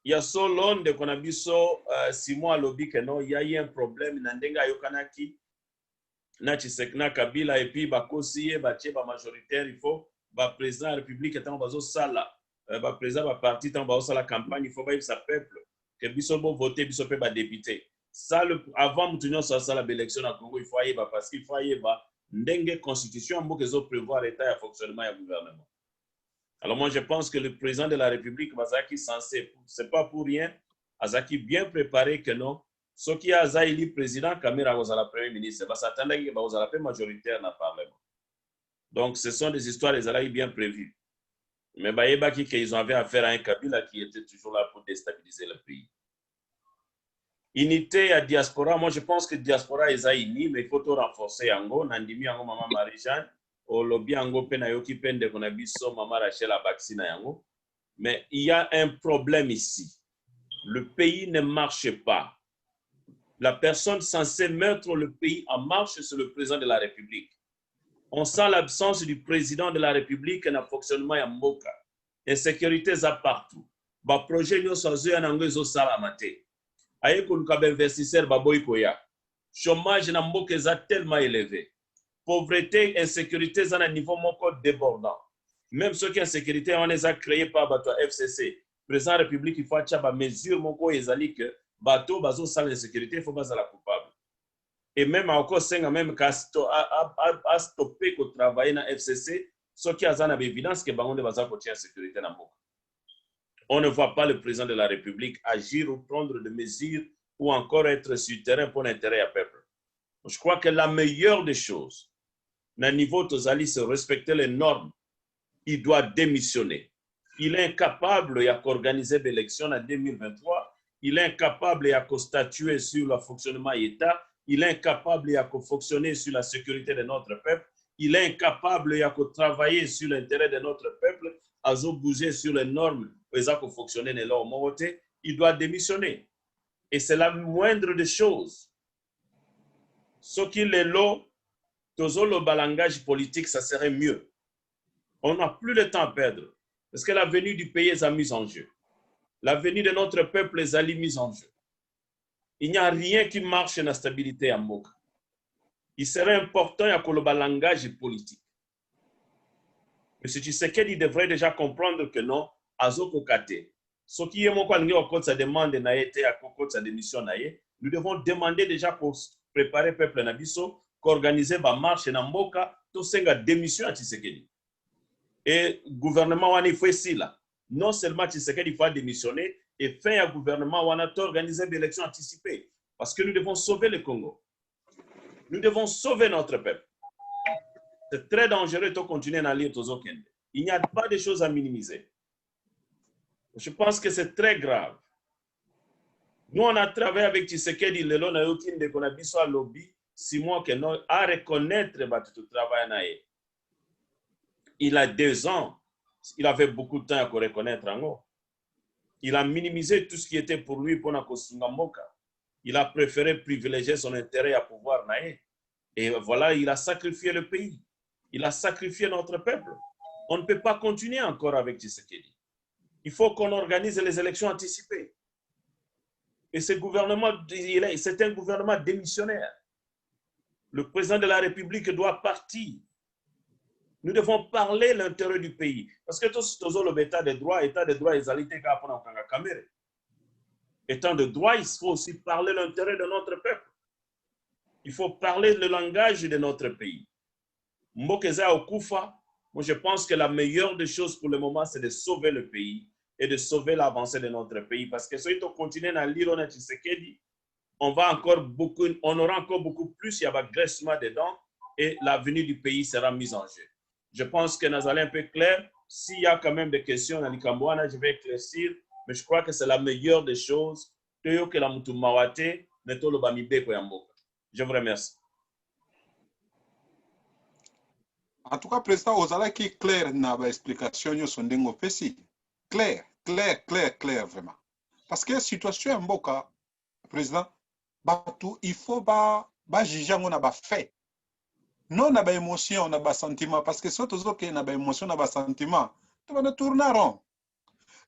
[SPEAKER 1] Il y a so long de qu'on a vu 6 mois lobby que non, il y a eu un problème. Nandenga yokanaki, na Tshisekedi Kabila et puis bakosi ba majoritaire, il faut ba président de la République étant bazo sala, ba président ba parti étant bazo la campagne, il faut ba sa peuple que biso bo voter, biso pe ba député. Ça avant moutunyo sa sala l'élection na Congo, il faut y ba parce qu'il faut y ba ndenge constitution mbo zo prévoir l'état et fonctionnement du gouvernement. Alors moi je pense que le président de la République Bazaki censé, c'est pas pour rien, Azaki bien préparé que non. Ce qui a Zaïli président, Kamira Ozala premier ministre, ça attendait qu'il y ait majoritaire dans le Parlement. Donc ce sont des histoires des Alaïs bien prévues. Mais ils ont affaire à un Kabila qui était toujours là pour déstabiliser le pays. Unité à diaspora, moi je pense que diaspora est unie, mais il faut tout renforcer. Ango, Nandimi Ango, Maman Marie-Jeanne, au lobby Ango Penayoki Pende Konabiso, Maman Rachel Abaxina Yango. Mais il y a un problème ici. Le pays ne marche pas. La personne censée mettre le pays en marche, c'est le président de la République. On sent l'absence du président de la République dans le fonctionnement à Mboka. Insécurité à partout. Le projet nous sommes en anglais au salamate. Aïe qu'on a investisseur baboikoya. Chômage na Mboka est tellement élevé. Pauvreté, insécurité à un niveau moko débordant. Même ceux qui ont insécurité, on les a créés par le FCC. Le président de la République, il faut avoir des mesures moko ezali que bateau bazo sans l'insécurité, il faut pas la coupable. Et même encore 5 ans, même qu'à stopper qu'on travaille dans FCC, ce qui a une évidence que Bangonde va continuer la sécurité dans le monde. On ne voit pas le président de la République agir ou prendre des mesures ou encore être sur le terrain pour l'intérêt du peuple. Je crois que la meilleure des choses, dans le niveau de Tozali, c'est respecter les normes. Il doit démissionner. Il est incapable d'organiser l'élection en 2023. Il est incapable de statuer sur le fonctionnement de l'État. Il est incapable de fonctionner sur la sécurité de notre peuple. Il est incapable de travailler sur l'intérêt de notre peuple, à bouger sur les normes pour fonctionner dans leur côté. Il doit démissionner. Et c'est la moindre des choses. Ce qui est là, tout le balangage politique, ça serait mieux. On n'a plus le temps à perdre. Parce que l'avenir du pays est mise en jeu. L'avenir de notre peuple est mise en jeu. Il n'y a rien qui marche dans la stabilité à Mboka. Il serait important qu'il y ait un langage politique. M. Tshisekedi devrait déjà comprendre que non, Azoko Kate. Ce qui est mon cas, sa demande n'a été à sa démission. Nous devons demander déjà pour préparer le peuple Nabiso, qu'organiser la marche dans Mboka, tout ça démission à Tshisekedi. Et le gouvernement Wani fait ici là. Non seulement Tshisekedi faut démissionner, et faire un gouvernement où on a organisé des élections anticipées. Parce que nous devons sauver le Congo. Nous devons sauver notre peuple. C'est très dangereux de continuer à lire Tozo Kende. Il n'y a pas de choses à minimiser. Je pense que c'est très grave. Nous, on a travaillé avec Tshisekedi, le long de qu'on a vu sur le lobby, 6 mois que nous à reconnaître tout travail. Il a 2 ans. Il avait beaucoup de temps à reconnaître en haut. Il a minimisé tout ce qui était pour lui pour Nakosungamoka. Il a préféré privilégier son intérêt à pouvoir naïe. Et voilà, il a sacrifié le pays. Il a sacrifié notre peuple. On ne peut pas continuer encore avec Tshisekedi. Il faut qu'on organise les élections anticipées. Et ce gouvernement, c'est un gouvernement démissionnaire. Le président de la République doit partir. Nous devons parler l'intérêt du pays. Parce que tout l'état de droit, ils allaient être capables de caméra. Étant de droit, il faut aussi parler l'intérêt de notre peuple. Il faut parler le langage de notre pays. Mbokeza Okufa, moi je pense que la meilleure des choses pour le moment, c'est de sauver le pays et de sauver l'avancée de notre pays. Parce que si on continue à lire on Tshisekedi, on aura encore beaucoup plus, il y a un graissement dedans et l'avenir du pays sera mis en jeu. Je pense que nous allons un peu clair. S'il y a quand même des questions dans l'Ikambouana, je vais éclaircir. Mais je crois que c'est la meilleure des choses. Je vous remercie.
[SPEAKER 2] En tout cas, président, Ozala qui est clair dans l'explication, clair, vraiment. Parce que situation ya mboka président bato il faut juger on a fait. Non na ba émotion na ba sentiment parce que soto zo ke na ba émotion na ba sentiment to va tourner rond.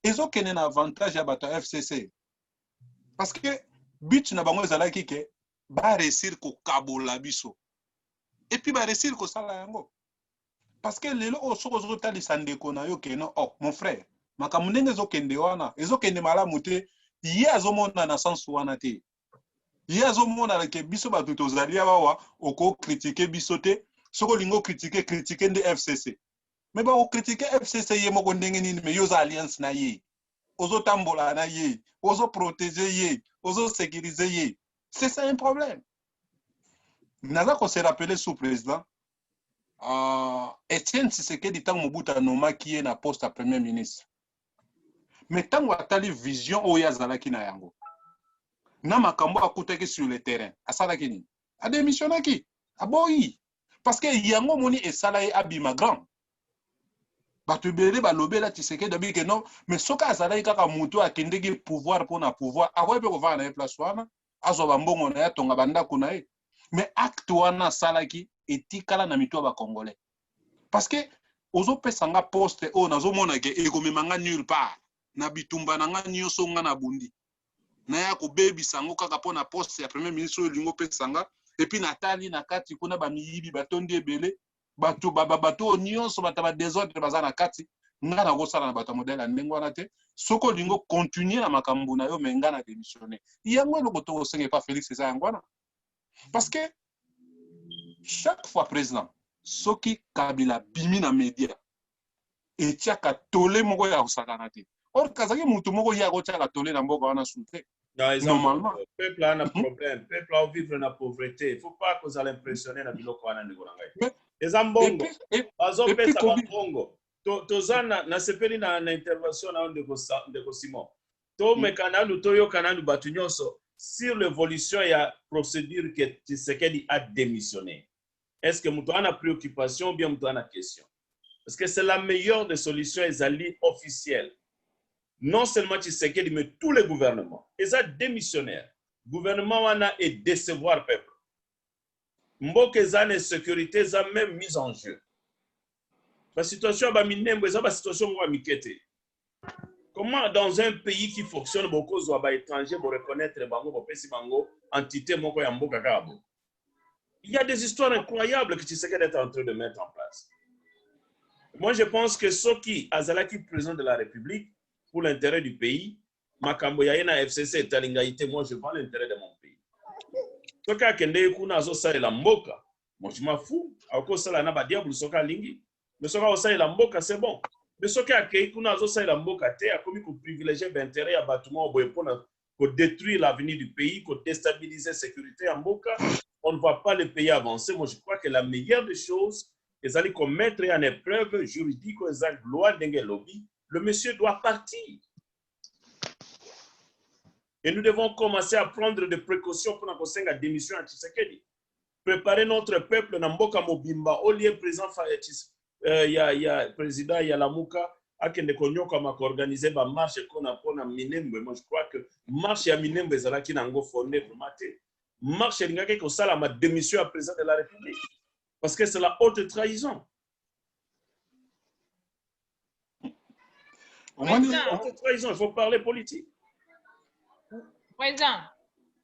[SPEAKER 2] Ezo kene na avantage ya bato FCC. Parce que but na bango ezalaki ke ba réussir ko kabola biso. Et puis ba réussir ko sala yango. Parce que lelo osoko zo tali sandeko na yo ke no oh mon frère makambo ndenge ezokende wana ezokende malamu te ye azomona na sens wana te ye azomona ke biso bato tozali awa oko critiquer biso te soko lingo critiquer nde FCC mais ba o critiquer FCC ye moko ndenge nini mais yoza alliance na ye ozotambola na ye ozo protéger ye ozo sécuriser ye c'est ça un problème. Naza ko se rappeler sous président Etienne Tshisekedi tant Mobutu anomaki ye na poste à premier ministre. Mais tant atali vision oyo azalaki na yango. Na makambo akutaki sur le terrain. Asalaki nini? A démissionnaki. Aboyi. Parce que yango moni esala ye abima grand. Bato bele balobela Tshisekedi abi ke non, mais soka azalaki kaka mutu akendeki pouvoir pona pouvoir. Akoye pe kovana na place wana. Azwa bambongo na ya tonga bandako na ye. Mais acte wana salaki etikala na mito ba congolais. Parce que ozo pesanga poste o nazomona ke ekomemanga nulle part. Na bitumba na nga nyonso nga na bundi. Na ya ko baby sango kaka pona poste ya premier ministre o lingo pesanga et puis natali na kati kuna ba miyibi batondi ebele bato bato nyonso bataba désordre bazana kati nga na gosala na bato modèle ndengo wana te soko lingo continuer na makambo na yo menga na démissionner. Yango loko to senge pas Félix César ngwana. Parce que chaque fois président soki Kabila bimi na média et tiaka tolé moko ya osakana te. Or kazaki mutu moko ya ko tiaka tolé na mboka wana souté. Normalement
[SPEAKER 1] le peuple a un problème, le peuple a vivre dans la pauvreté. Il ne faut pas que ça l'impressionne na biloko wana ndeko ngai. Ezambongo. Bazo pesa bango. Tozana na sepeli na intervention na ndeko Simon. To mekana lu to yokana lu batu nyonso sur l'évolution et la procédure que Tshisekedi a démissionné. Est-ce que mutu ana préoccupation ou bien mutu ana question? Parce que c'est la meilleure des solutions ezali officielle. Non seulement Tshisekedi, mais tous les gouvernements. Ils sont démissionnaires. Le gouvernement est décevoir le peuple. Mboke zane sécurité za même mise en jeu. La situation ba minembo eza ba situation mo mikete. Comment dans un pays qui fonctionne beaucoup zo ba étranger pour reconnaître bango pour pesi bango entité moko ya mboka kabo. Il y a des histoires incroyables que Tshisekedi est en train de mettre en place. Moi je pense que Soki Azalaki président de la République pour l'intérêt du pays, makambo ya na FCC talingaité, moi je vends l'intérêt de mon pays. Soka kende kuna azo sala la mboka, moi je m'en fous. Ako sala na ba diable soka lingi. Mais soka osala la mboka c'est bon. Mais soka akei kuna azo sala la mboka te akomi ko privilégier l'intérêt ya bâtiment oboye pona ko détruire l'avenir du pays, ko déstabiliser sécurité en mboka. On ne va pas le pays avancer. Moi je crois que la meilleure des choses, c'est d'aller mettre en épreuve juridique aux loi d'enge lobby. Le monsieur doit partir. Et nous devons commencer à prendre des précautions pour nous la démission à Tshisekedi. Préparer notre peuple dans Mboka Mobimba. Au lieu président il y a président Yalamuka a organisé la marche qu'on a pour Minembe. Moi je crois que marche à Minembe est qui n'a pas fondé pour mater. Marche à Ngake ko sala ma démission à président de la République. Parce que c'est la haute trahison. Il faut parler politique.
[SPEAKER 5] Président.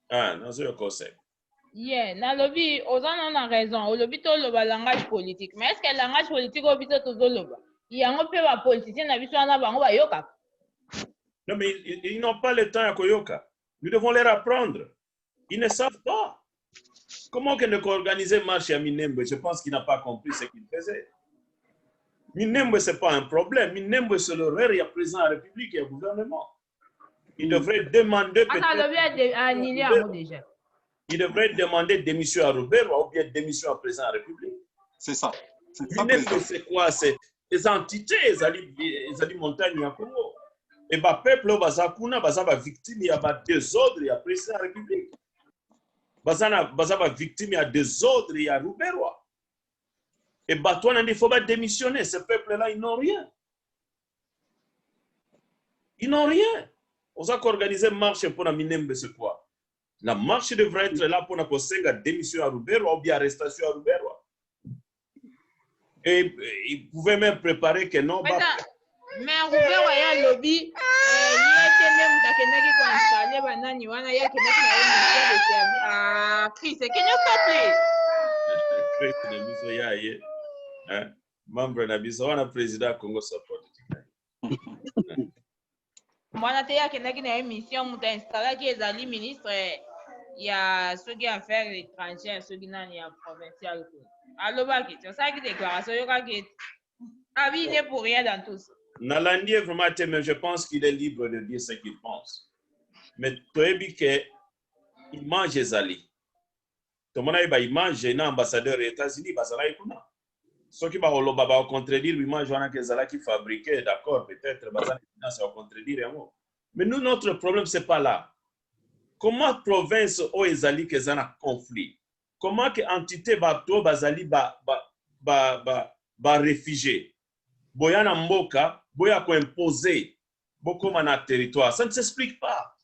[SPEAKER 1] Ah, dans ce conseil.
[SPEAKER 5] Yeah, na lobby, on a raison. Au lobby, tout le langage politique. Mais est-ce que le langage politique au bito tout le lobby? Il y a un peu de politicien na biso na bango ba yoka.
[SPEAKER 1] Non, mais ils n'ont pas le temps à Koyoka. Nous devons leur apprendre. Ils ne savent pas. Comment qu'on organiser marche à Minembe? Je pense qu'il n'a pas compris ce qu'il faisait. Minembe, ce n'est pas un problème. Minembe, c'est le rêve, il y a président de la République, il y a gouvernement. Il devrait demander il devrait demander démission à Robert ou bien démission à président de la République.
[SPEAKER 2] C'est ça.
[SPEAKER 1] Minembe, c'est quoi? C'est des entités, ils allaient montagne à Congo. Et le peuple, il y a victime, il y a désordre, il y a président de la République. Il y a victime, il y a désordre, il y a Robert. Et Batouane, il ne faut pas démissionner. Ce peuple-là, ils n'ont rien. Ils n'ont rien. On a organisé marche pour la Minembe, c'est quoi? La marche devrait être là pour la démission à Rubero ou bien arrestation à Rubero. Et ils pouvaient même préparer que non.
[SPEAKER 5] Mais Rubero y a lobby. Il y a même qui ont installé banani wana ya qui ah Chris, can you stop please?
[SPEAKER 1] Chris de biso ya ye. Membre na biso wana président Congo support.
[SPEAKER 5] Mwana te ya qui na émission muta installé qui ezali ministre ya soki affaires étrangères soki nani ya provincial. Alobaki, c'est ça qui déclaration yoka qui il n'est pour rien dans tout ça.
[SPEAKER 1] Nalandi est vraiment, mais je pense qu'il est libre de dire ce qu'il pense. Mais tu que image ezali. Tout le monde a image un ambassadeur des États-Unis, basala ikuna. Ceux qui va contredire l'image qui fabriquait, d'accord, peut-être basala va contredire un mot. Mais nous notre problème c'est pas là. Comment province o ezali que ça a conflit? Comment que entité bato bazali ba réfugié? Boyana mboka, boya ko imposer beaucoup na territoire. Ça ne s'explique pas.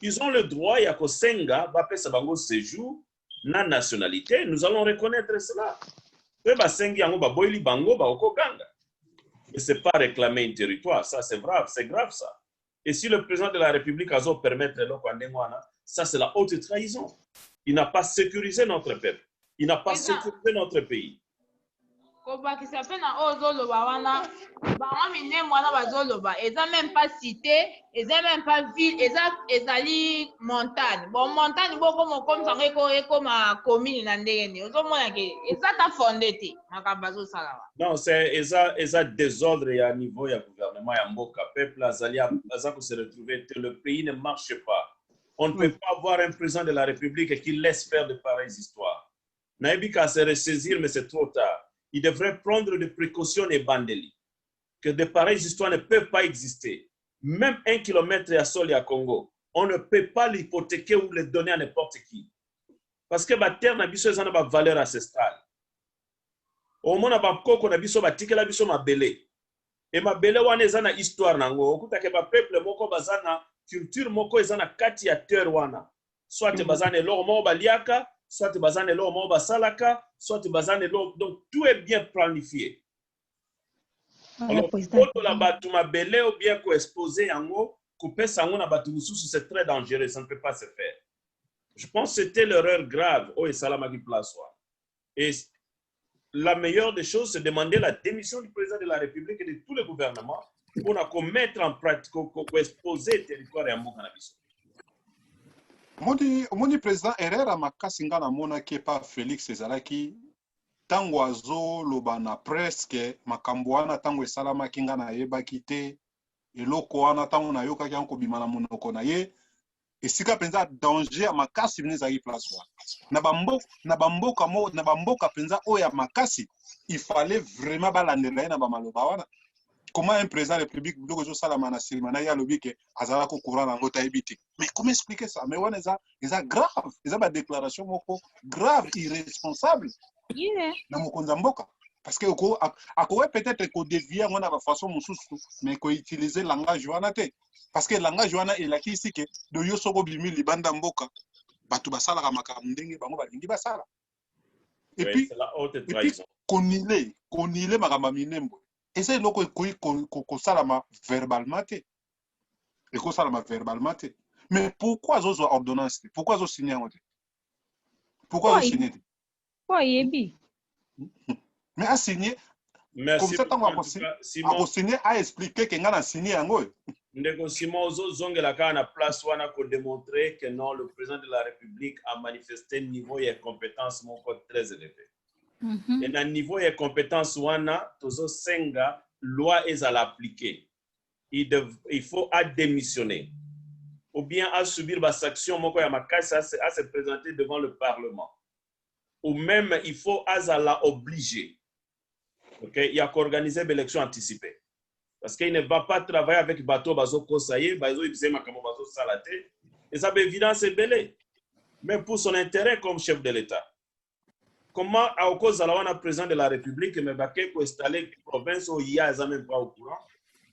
[SPEAKER 1] Ils ont le droit ya ko senga ba pesa bango séjour na nationalité, nous allons reconnaître cela. Et ba sengi yango ba boyli bango ba okokanga. Mais c'est pas réclamer un territoire, ça c'est grave ça. Et si le président de la République a zo permettre l'okandengwana, ça c'est la haute trahison. Il n'a pas sécurisé notre peuple. Il n'a pas sécurisé notre pays.
[SPEAKER 5] Koba qui s'appelle na ozoloba wana ba mine mwana bazoloba eza même pas cité eza même pas ville ezali montagne bon montagne boko mo comme ça eko ma commune na ndenge ozomona ke eza ta fondé te makabazo sala
[SPEAKER 1] non c'est eza désordre ya niveau ya gouvernement ya mboka peuple azali azako se retrouver le pays ne marche pas. On ne peut pas avoir un président de la République qui laisse faire de pareilles histoires. Naïbi qu'à se ressaisir mais c'est trop tard. Il devrait prendre des précautions et bandeli. Que de pareilles histoires ne peuvent pas exister. Même 1 kilomètre à sol et à Congo, on ne peut pas l'hypothéquer ou le donner à n'importe qui. Parce que la terre n'a pas de valeur ancestrale. Au moins, on a biso batike la biso mabele. Et mabele wana ezana histoire nango. Okuta ke ba peuple moko bazana culture moko ezana kati ya terre wana. Soit bazana eloko mo baliaka, soit bazane lo mo basalaka, soit bazane lo, donc tout est bien planifié. Alors, pour la batu mabele ou bien ko exposer yango, couper sango na batu mususu c'est très dangereux, ça ne peut pas se faire. Je pense que c'était l'erreur grave au Salama qui place. Et la meilleure des choses, c'est demander la démission du président de la République et de tous les gouvernements pour mettre en pratique, pour exposer le territoire et en cannabis.
[SPEAKER 2] Moni président Herrera makasi nga na mona ke pa Félix ezalaki tango azo loba na presque makambo wana tango esalamaki nga na yebaki te eloko wana tango na yokaki yango bima na monoko na ye esika penza danger makasi vene ezalaki place wana na bamboka penza oyo ya makasi il fallait vraiment balandela ye na bamaloba wana. Comment un président de la République doit salama na silmana ya lobi ke azala ko courant na ngota ebiti? Mais comment expliquer ça? Mais wana eza grave, eza ba déclaration moko grave, irresponsable.
[SPEAKER 5] Yeah.
[SPEAKER 2] Na mokonza mboka parce que ako peut-être ko dévier ngona ba façon mususu mais ko utiliser langage wana te parce que langage wana elaki ici ke do yo soko bimi libanda mboka batu basala ka makambo ndenge bango balingi basala. Et puis
[SPEAKER 1] c'est la haute trahison.
[SPEAKER 2] Konile makambo minembo. Et c'est là qu'on salama verbalement. Et qu'on salama verbalement. Mais pourquoi ils ont ordonnance? Pourquoi ils ont signé? Pourquoi ils ont signé?
[SPEAKER 7] Pourquoi Yebi?
[SPEAKER 2] Mais à signer, comme ça, on a signé à expliquer qu'on a signé en gros.
[SPEAKER 1] Ndeko Simon Zongé la kana place wana pour démontrer que non, le président de la République a manifesté un niveau et compétence très élevé. Et dans le niveau de compétence wana tozo senga loi est à l'appliquer. Il faut à démissionner ou bien à subir la sanction moko ya makasi à se présenter devant le Parlement. Ou même il faut à la obliger. OK, il y a qu'organiser une élection anticipée. Parce qu'il ne va pas travailler avec bateau bazo kosaye, bazo ibse makamo bazo salate et ça évidence est belé. Mais pour son intérêt comme chef de l'État. Comment, à cause de la président de la République, mais pour installer une province où il y a même pas au courant,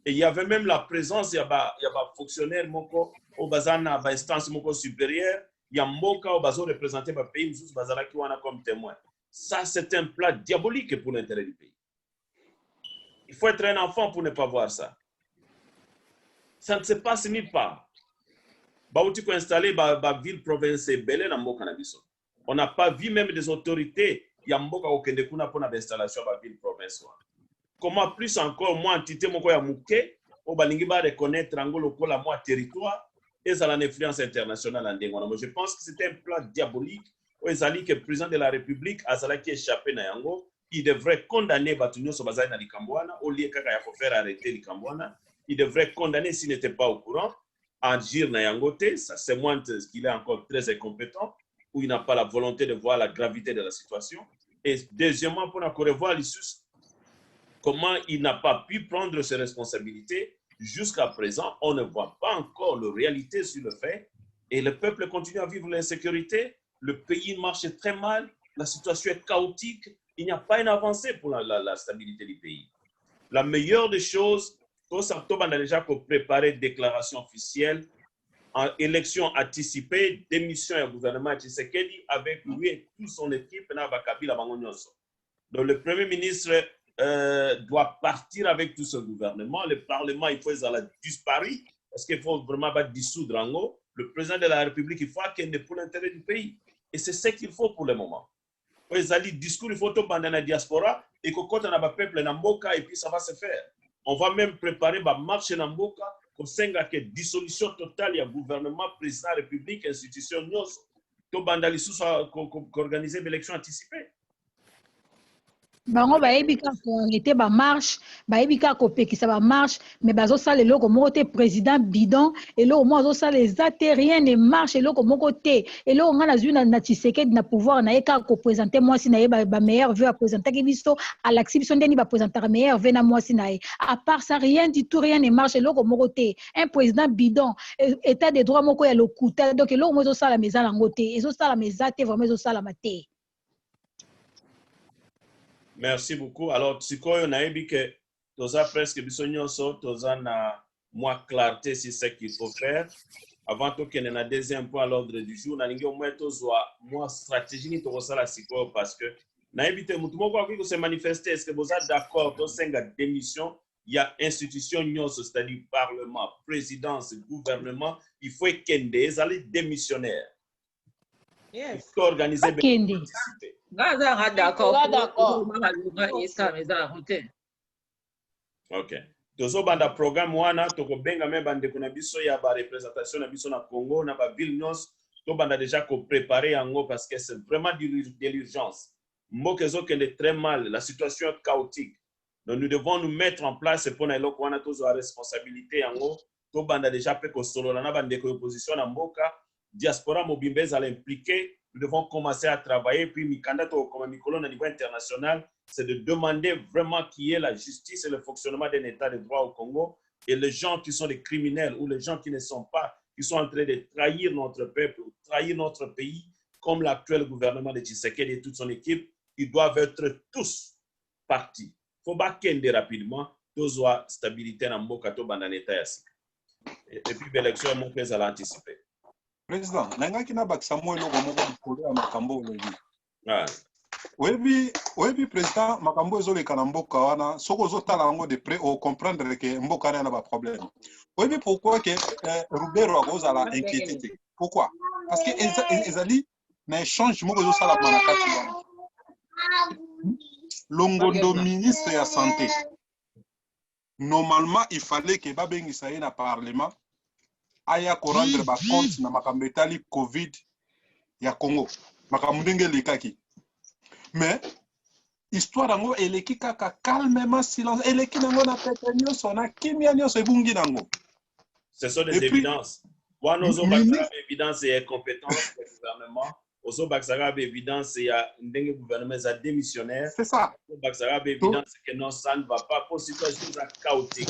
[SPEAKER 1] Et il y avait même la présence, il y a des fonctionnaires, au bazana, des instances supérieures, il y a Moka au bazo représenté par pays, nous bazala qui wana comme témoin. Ça, c'est un plat diabolique pour l'intérêt du pays. Il faut être un enfant pour ne pas voir ça. Ça ne se passe nulle part. Baouti ko installé ba ville province belé na Mboka na biso. On n'a pas vu même des autorités ya Mboka okende kuna pour l'installation ba ville province. Comment plus encore moi entité moko ya muke o balingi ba reconnaître angolo ko la moi territoire et ça l'influence internationale en dengo. Je pense que c'était un plan diabolique où ezali que le président de la République azala qui échappé na yango, il devrait condamner Batunyo Sobazai na Likambwana au lieu kaka ya faire arrêter Likambwana. Il devrait condamner s'il n'était pas au courant, agir na yangote, ça c'est moins qu'il est encore très incompétent, ou il n'a pas la volonté de voir la gravité de la situation. Et deuxièmement, pour revoir l'issue, comment il n'a pas pu prendre ses responsabilités. Jusqu'à présent, on ne voit pas encore la réalité sur le fait, et le peuple continue à vivre l'insécurité, le pays marche très mal, la situation est chaotique, il n'y a pas une avancée pour la stabilité du pays. La meilleure des choses, tout ça, on a déjà préparé une déclaration officielle en élection anticipée, démission du gouvernement Tshisekedi avec lui et toute son équipe. Donc le Premier ministre doit partir avec tout ce gouvernement. Le Parlement, il faut qu'ils aient disparu parce qu'il faut vraiment dissoudre en haut. Le président de la République, il faut qu'il ait pour l'intérêt du pays. Et c'est ce qu'il faut pour le moment. Ils ont dit discours, il faut tout dans la diaspora et qu'on compte dans le peuple Namboka et puis ça va se faire. On va même préparer ma marche Namboka pour que dissolution totale, il y a gouvernement, président, république, institution, tout bandali soit organiser une élection anticipée.
[SPEAKER 7] Bango bayebi ka ko arrêter ba marche bayebi ka ko pekisa ba marche mais bazo sala eloko moko te président bidon eloko mo azo sala ezate rien ne marche eloko moko te eloko nga na zwi na Tshisekedi na pouvoir na ye ka ko présenter moi si na ye ba meilleur vœu à présenter ki biso à l'exhibition ndeni ba présenter meilleur vœu na moi si na ye à part ça rien du tout rien ne marche eloko moko te un président bidon état de droit moko ya lokuta donc eloko mo zo sala meza lango te ezo sala meza te vraiment ezo sala mate.
[SPEAKER 1] Merci beaucoup. Alors, Tsikoyo na ebi que toza presque bisonyo so toza na moi clarté sur ce qu'il faut faire. Avant tout qu'il y ait un deuxième point à l'ordre du jour, na ningi au moins toza moi stratégie ni toza la Tsikoyo parce que na ebi te mutumo kwa qui se manifester. Est-ce que vous êtes d'accord to senga démission? Il y a institution nyonso, c'est-à-dire parlement, présidence, gouvernement. Il faut qu'il y ait des démissionnaires.
[SPEAKER 4] Yes.
[SPEAKER 1] Il faut organiser des Ok. Tozo banda programme wana toko benga me bande kuna biso ya ba représentation na biso na Congo na ba ville nyos to banda déjà ko préparer yango parce que c'est vraiment de l'urgence. Mokezo kende très mal, la situation est chaotique. Donc nous devons nous mettre en place pour na eloko wana tozo a responsabilité yango to banda déjà pe ko solo na bande ko opposition na mboka diaspora mobimbeza à l'impliquer. Nous devons commencer à travailler. Puis, Mikandato, comme Mikolo, au niveau international, c'est de demander vraiment qu'il y ait la justice et le fonctionnement d'un état de droit au Congo. Et les gens qui sont des criminels ou les gens qui ne sont pas, qui sont en train de trahir notre peuple, trahir notre pays, comme l'actuel gouvernement de Tshisekedi et toute son équipe, ils doivent être tous partis. Il faut pas qu'il y ait rapidement, tous la stabilité dans le Mokato, dans l'État. Et puis, l'élection est mon pays à l'anticiper.
[SPEAKER 2] Président, nangaki na bakisa mo eloko moko likolo ya makambo olobi. Oyebi président makambo ezoleka na mboka wana soko ozotala yango de près o comprendre que mboka wana na ba problème. Oyebi pourquoi que Rubero akozala inquiété. Pourquoi? Parce que ezali na échange moko ezosala na kati wana. Longondo ministre ya santé. Normalement, il fallait que babengisa ye na parlement aya ko rendre ba compte na makambo etali Covid ya Congo. Makambo ndenge lekaki. Mais histoire nango eleki kaka calmement silence eleki nango na tete nyonso na kimia nyonso ebungi nango.
[SPEAKER 1] Ce sont des évidences. Wana ozo bakara évidence et compétence du gouvernement. Ozo bakara évidence et ndenge gouvernement za démissionnaire. C'est ça. Ozo bakara évidence que non ça ne va pas pour situation chaotique.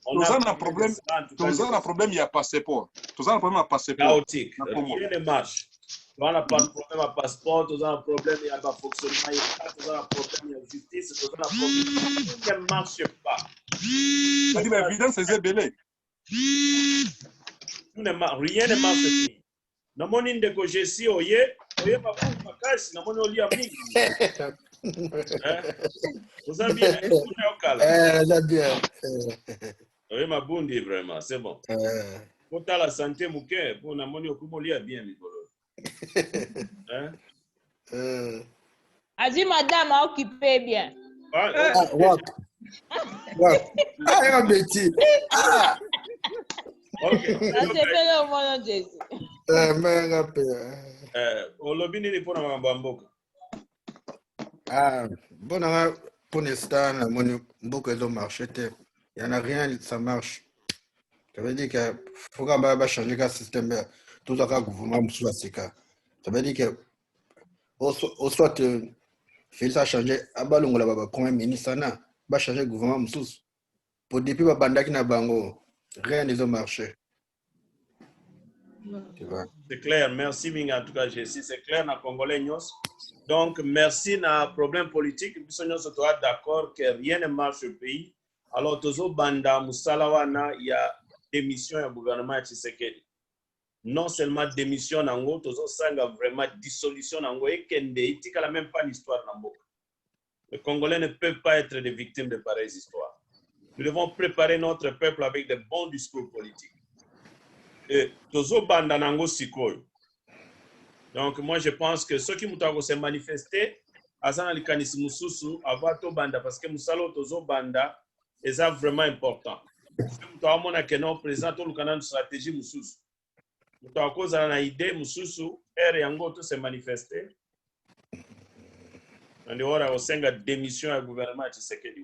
[SPEAKER 1] On a un problème il y a passeport. Tout ça un problème à passeport. Chaotique. Rien ne marche. On a pas de problème à passeport, on a un problème à fonctionnement, on a un problème à justice, on a un problème. Tout ne marche pas.
[SPEAKER 2] On dit, mais évidemment, c'est belé.
[SPEAKER 1] Rien ne marche pas. Na moni ndeko Jessi oye mafungu makasi na moni olia mingi. Vous avez bien
[SPEAKER 8] bien.
[SPEAKER 1] Oui, mabundi vraiment, c'est bon. Pour ta la santé mouke, pour na moni okumolia bien mikolo.
[SPEAKER 5] A dit madame a occupé bien.
[SPEAKER 8] What? Ah, Betty. Ah.
[SPEAKER 1] OK.
[SPEAKER 5] Ça c'est fait au monde Jésus.
[SPEAKER 1] Olobini ni pour na mboka.
[SPEAKER 8] Bon, pour l'instant, mon beaucoup de marché, il n'y en a rien, ça marche. Ça veut dire qu'il faut qu'on va changer le système, tout le gouvernement, ça veut dire que, au soit, fait ça changer, à Balongo, là-bas, premier ministre, va changer le gouvernement, pour depuis que Banda qui n'a bango, rien n'est au marché.
[SPEAKER 1] C'est clair, merci Minga, en tout cas, Jessi, c'est clair, na Congolais, nyos. Donc, merci na problème politique, nous sommes d'accord que rien ne marche au pays. Alors, Tozo Banda, Moussalawana, il y a démission du gouvernement de Tshisekedi. Non seulement démission, Tozo Sanga vraiment dissolution, et Kende, il n'y a même pas l'histoire. Les Congolais ne peuvent pas être des victimes de pareilles histoires. Nous devons préparer notre peuple avec de bons discours politiques. Et Tozo Banda Nango Sikoyo. Donc, moi, je pense que ceux qui m'ont se manifester, Azana Likanis Moussousou, avoir to Banda, parce que Moussalo Tozo Banda est vraiment important. Nous avons un président de stratégie Moussoussou. Nous avons une idée Moussoussou, et Yango to se manifester. On aura aussi une démission du gouvernement de Tshisekedi.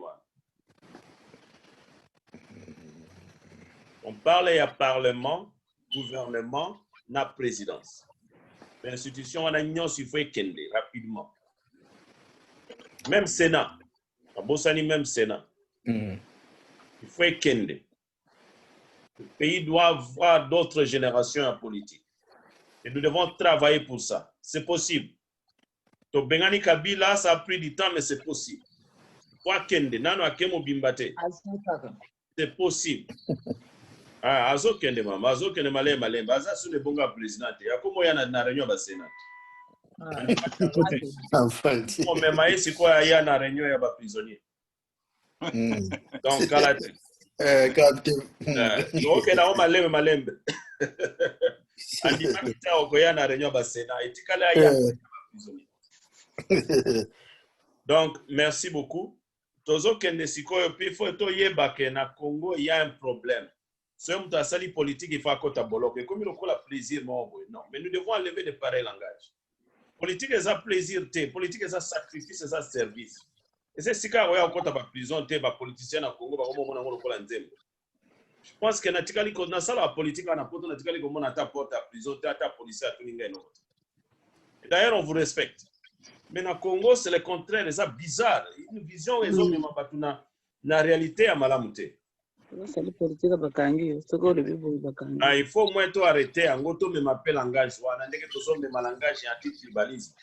[SPEAKER 1] On parle à parlement, gouvernement, na présidence. L'institution, on a une il faut kende rapidement. Même Sénat, à Bossani, même Sénat. Il faut kende. Le pays doit avoir d'autres générations en politique. Et nous devons travailler pour ça. C'est possible. To Bengani Kabila, ça a pris du temps, mais c'est possible. Kwa kende, nano akemo bimbate. C'est possible. Azo kende mama, azo kende malé, baza sur le bonga président. Yakomo yana na réunion ba Sénat. On me maïe c'est quoi ya na réunion ya ba prisonnier. Donc kalati. Donc na o malembe. Andi makita okoya na réunion ba Sénat. Etikala ya prisonnier. Donc merci beaucoup. Tozo kende sikoyo pi faut to yeba ke na Congo il y a un problème. Si on a sali politique, il faut à bloquer. Comme il a plaisir, non. Mais nous devons enlever de pareils langages. Politique, c'est un plaisir, politique, c'est un sacrifice, c'est un service. Et c'est ce qu'il y a encore dans la prison, les politiciens au Congo, je pense que dans la politique, on a porte à prison, à policier, à tout le monde. D'ailleurs, on vous respecte. Mais dans le Congo, c'est le contraire, c'est bizarre. Une vision, la réalité à Malamouté.
[SPEAKER 3] Il
[SPEAKER 1] faut moins arrêter en auto me m'appelle langage wana ndeke tozo me malangage anti-tribalisme.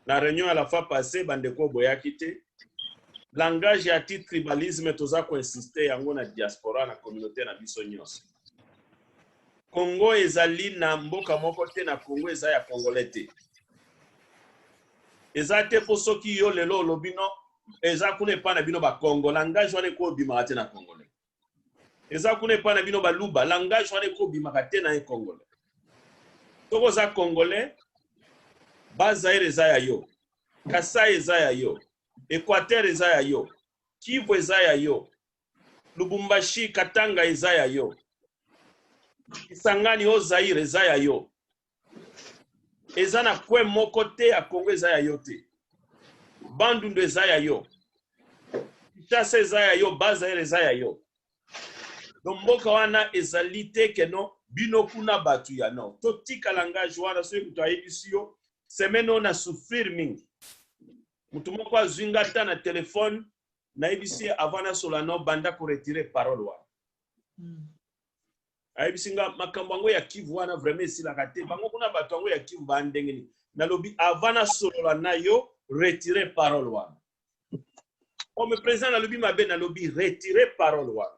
[SPEAKER 1] La réunion à la fois passée bandeko boyakite langage anti-tribalisme toza ko insister yango na diaspora na communauté na biso nyonso. Congo ezali na mboka moko te na Congo eza ya congolais te. Eza te po soki yo lelo lobino eza kune pa na bino ba Congo langage wana ko bima te na congolais. Eza kune pa na bino baluba langage wana ko bimaka te na congolais. Toko za congolais Bazaire eza ya yo, Kasai eza ya yo, Équateur eza ya yo, Kivu eza ya yo, Lubumbashi Katanga eza ya yo, Kisangani o Zaire eza ya yo. Eza na kwe moko te ya Congo eza ya yo te. Bandundu eza ya yo, Kinshasa eza ya yo, Bazaire eza ya yo. Donc mboka wana ezali te keno bino kuna batu ya no. Totika langage wana so kuto ayebisi yo semaine on a souffrir mingi. Mutu moko azwinga ta na téléphone na yebisi avant na solano banda ko retirer parole wana. ayebisinga makambo yango ya Kivu wana vraiment esilaka te bango kuna bato yango ya Kivu bandenge nini nalobi avant nasolola na yo retirer parole wana comme président nalobi mabe nalobi retirer parole wana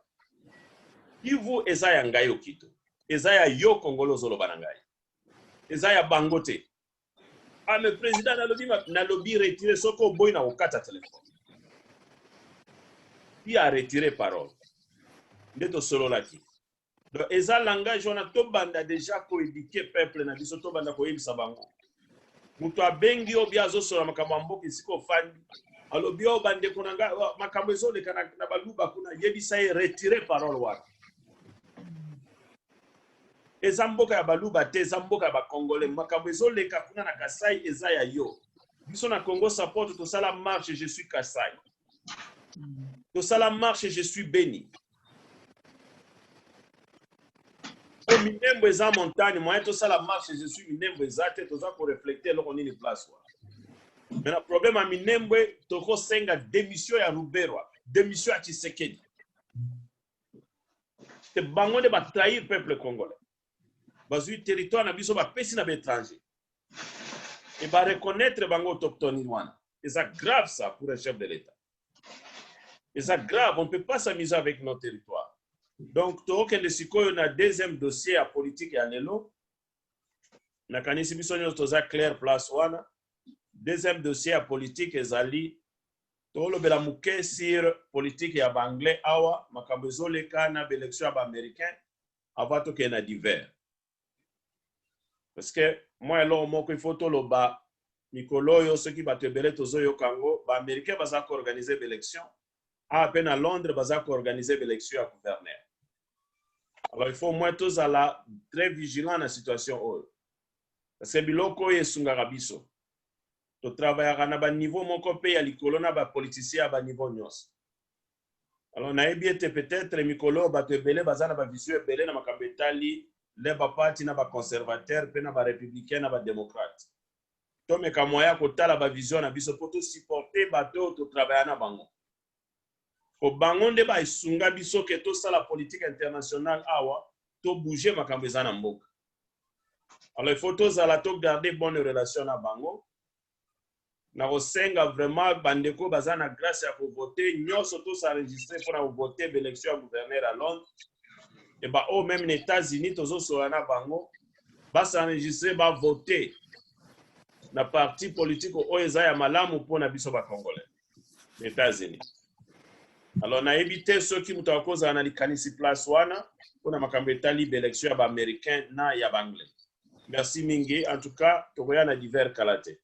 [SPEAKER 1] Kivu eza ya ngai okito eza ya yo Kongolo ozoloba na ngai eza ya bango te me président nalobi retirer soko boy na okata téléphone il a retiré parole ndeto sololaki donc eza langage wana tobanda déjà koéduquer peuple na biso tobanda koyebisa bango mutu abengi obi azosola makambo mboka isiko fandi alobi o bande kunanga makambo ezoleka na baluba kuna yebisa ye retirer parole wana eza mboka ya baluba te eza mboka ya bakongole makambo ezoleka kuna na Kasai eza ya yo biso na Congo support tosala marche je suis Kasai tosala marche je suis Beni o Minembwe eza montagne moyen tosala marche je suis Minembwe eza te toza ko reflecter loko nini place wa mais na problème a Minembwe toko senga démission ya Ruberwa démission ya Tshisekedi te bango de ba trahir peuple congolais bazui territoire na biso ba pesi na étranger et ba reconnaître bango autochtone wana et ça grave ça pour un chef de l'État et ça grave on peut pas s'amuser avec nos territoires donc tokende sikoyo na deuxième dossier à politique ya lelo na kanisi biso nyo toza clair place wana deuxième dossier à politique ezali tolobela muke sur politique ya banglais awa makambo ezoleka na élection ya ba américain avant tokende na divers. Parce que moi, alors, il faut que le Mikolo, ceux qui battent le Tozo Kango, les Américains vont organiser l'élection. À peine à Londres, vont organiser l'élection à gouverneur. Alors, il faut moi tous à très vigilant dans la situation. Parce que biloko est sungarabiso. To travailler à un niveau, mon copé, à l'Icolona, à politicien à un niveau nyos. Alors, na ebiete peut-être Mikolo, battre belé, bazana, ba vision belé, na makabetali. Labour Party na ba conservateur pe na ba républicain na ba démocrate to me ka moya ko tala ba vision na biso poto supporter bato to travailler na bango ko bango nde ba isunga biso ke to sala politique internationale awa to bouger makambo ezana mboka alors il faut to zala to garder bonne relation na bango na kosenga vraiment bandeko bazana grâce à voter nyoso to s'enregistrer pour na voter l'élection à gouverneur à Londres. Et bah, oh, même les États-Unis, tous sur la bango, va s'enregistrer, va voter. La parti politique au Oezaya Malam pour Nabiso Congolais. Les États-Unis. Alors, on a évité ceux qui m'ont causé à l'Ikanisi Place Wana pour la Makambetali d'élection américaine na ya anglais. Merci Mingi. En tout cas, tu vois, il y a divers qualités.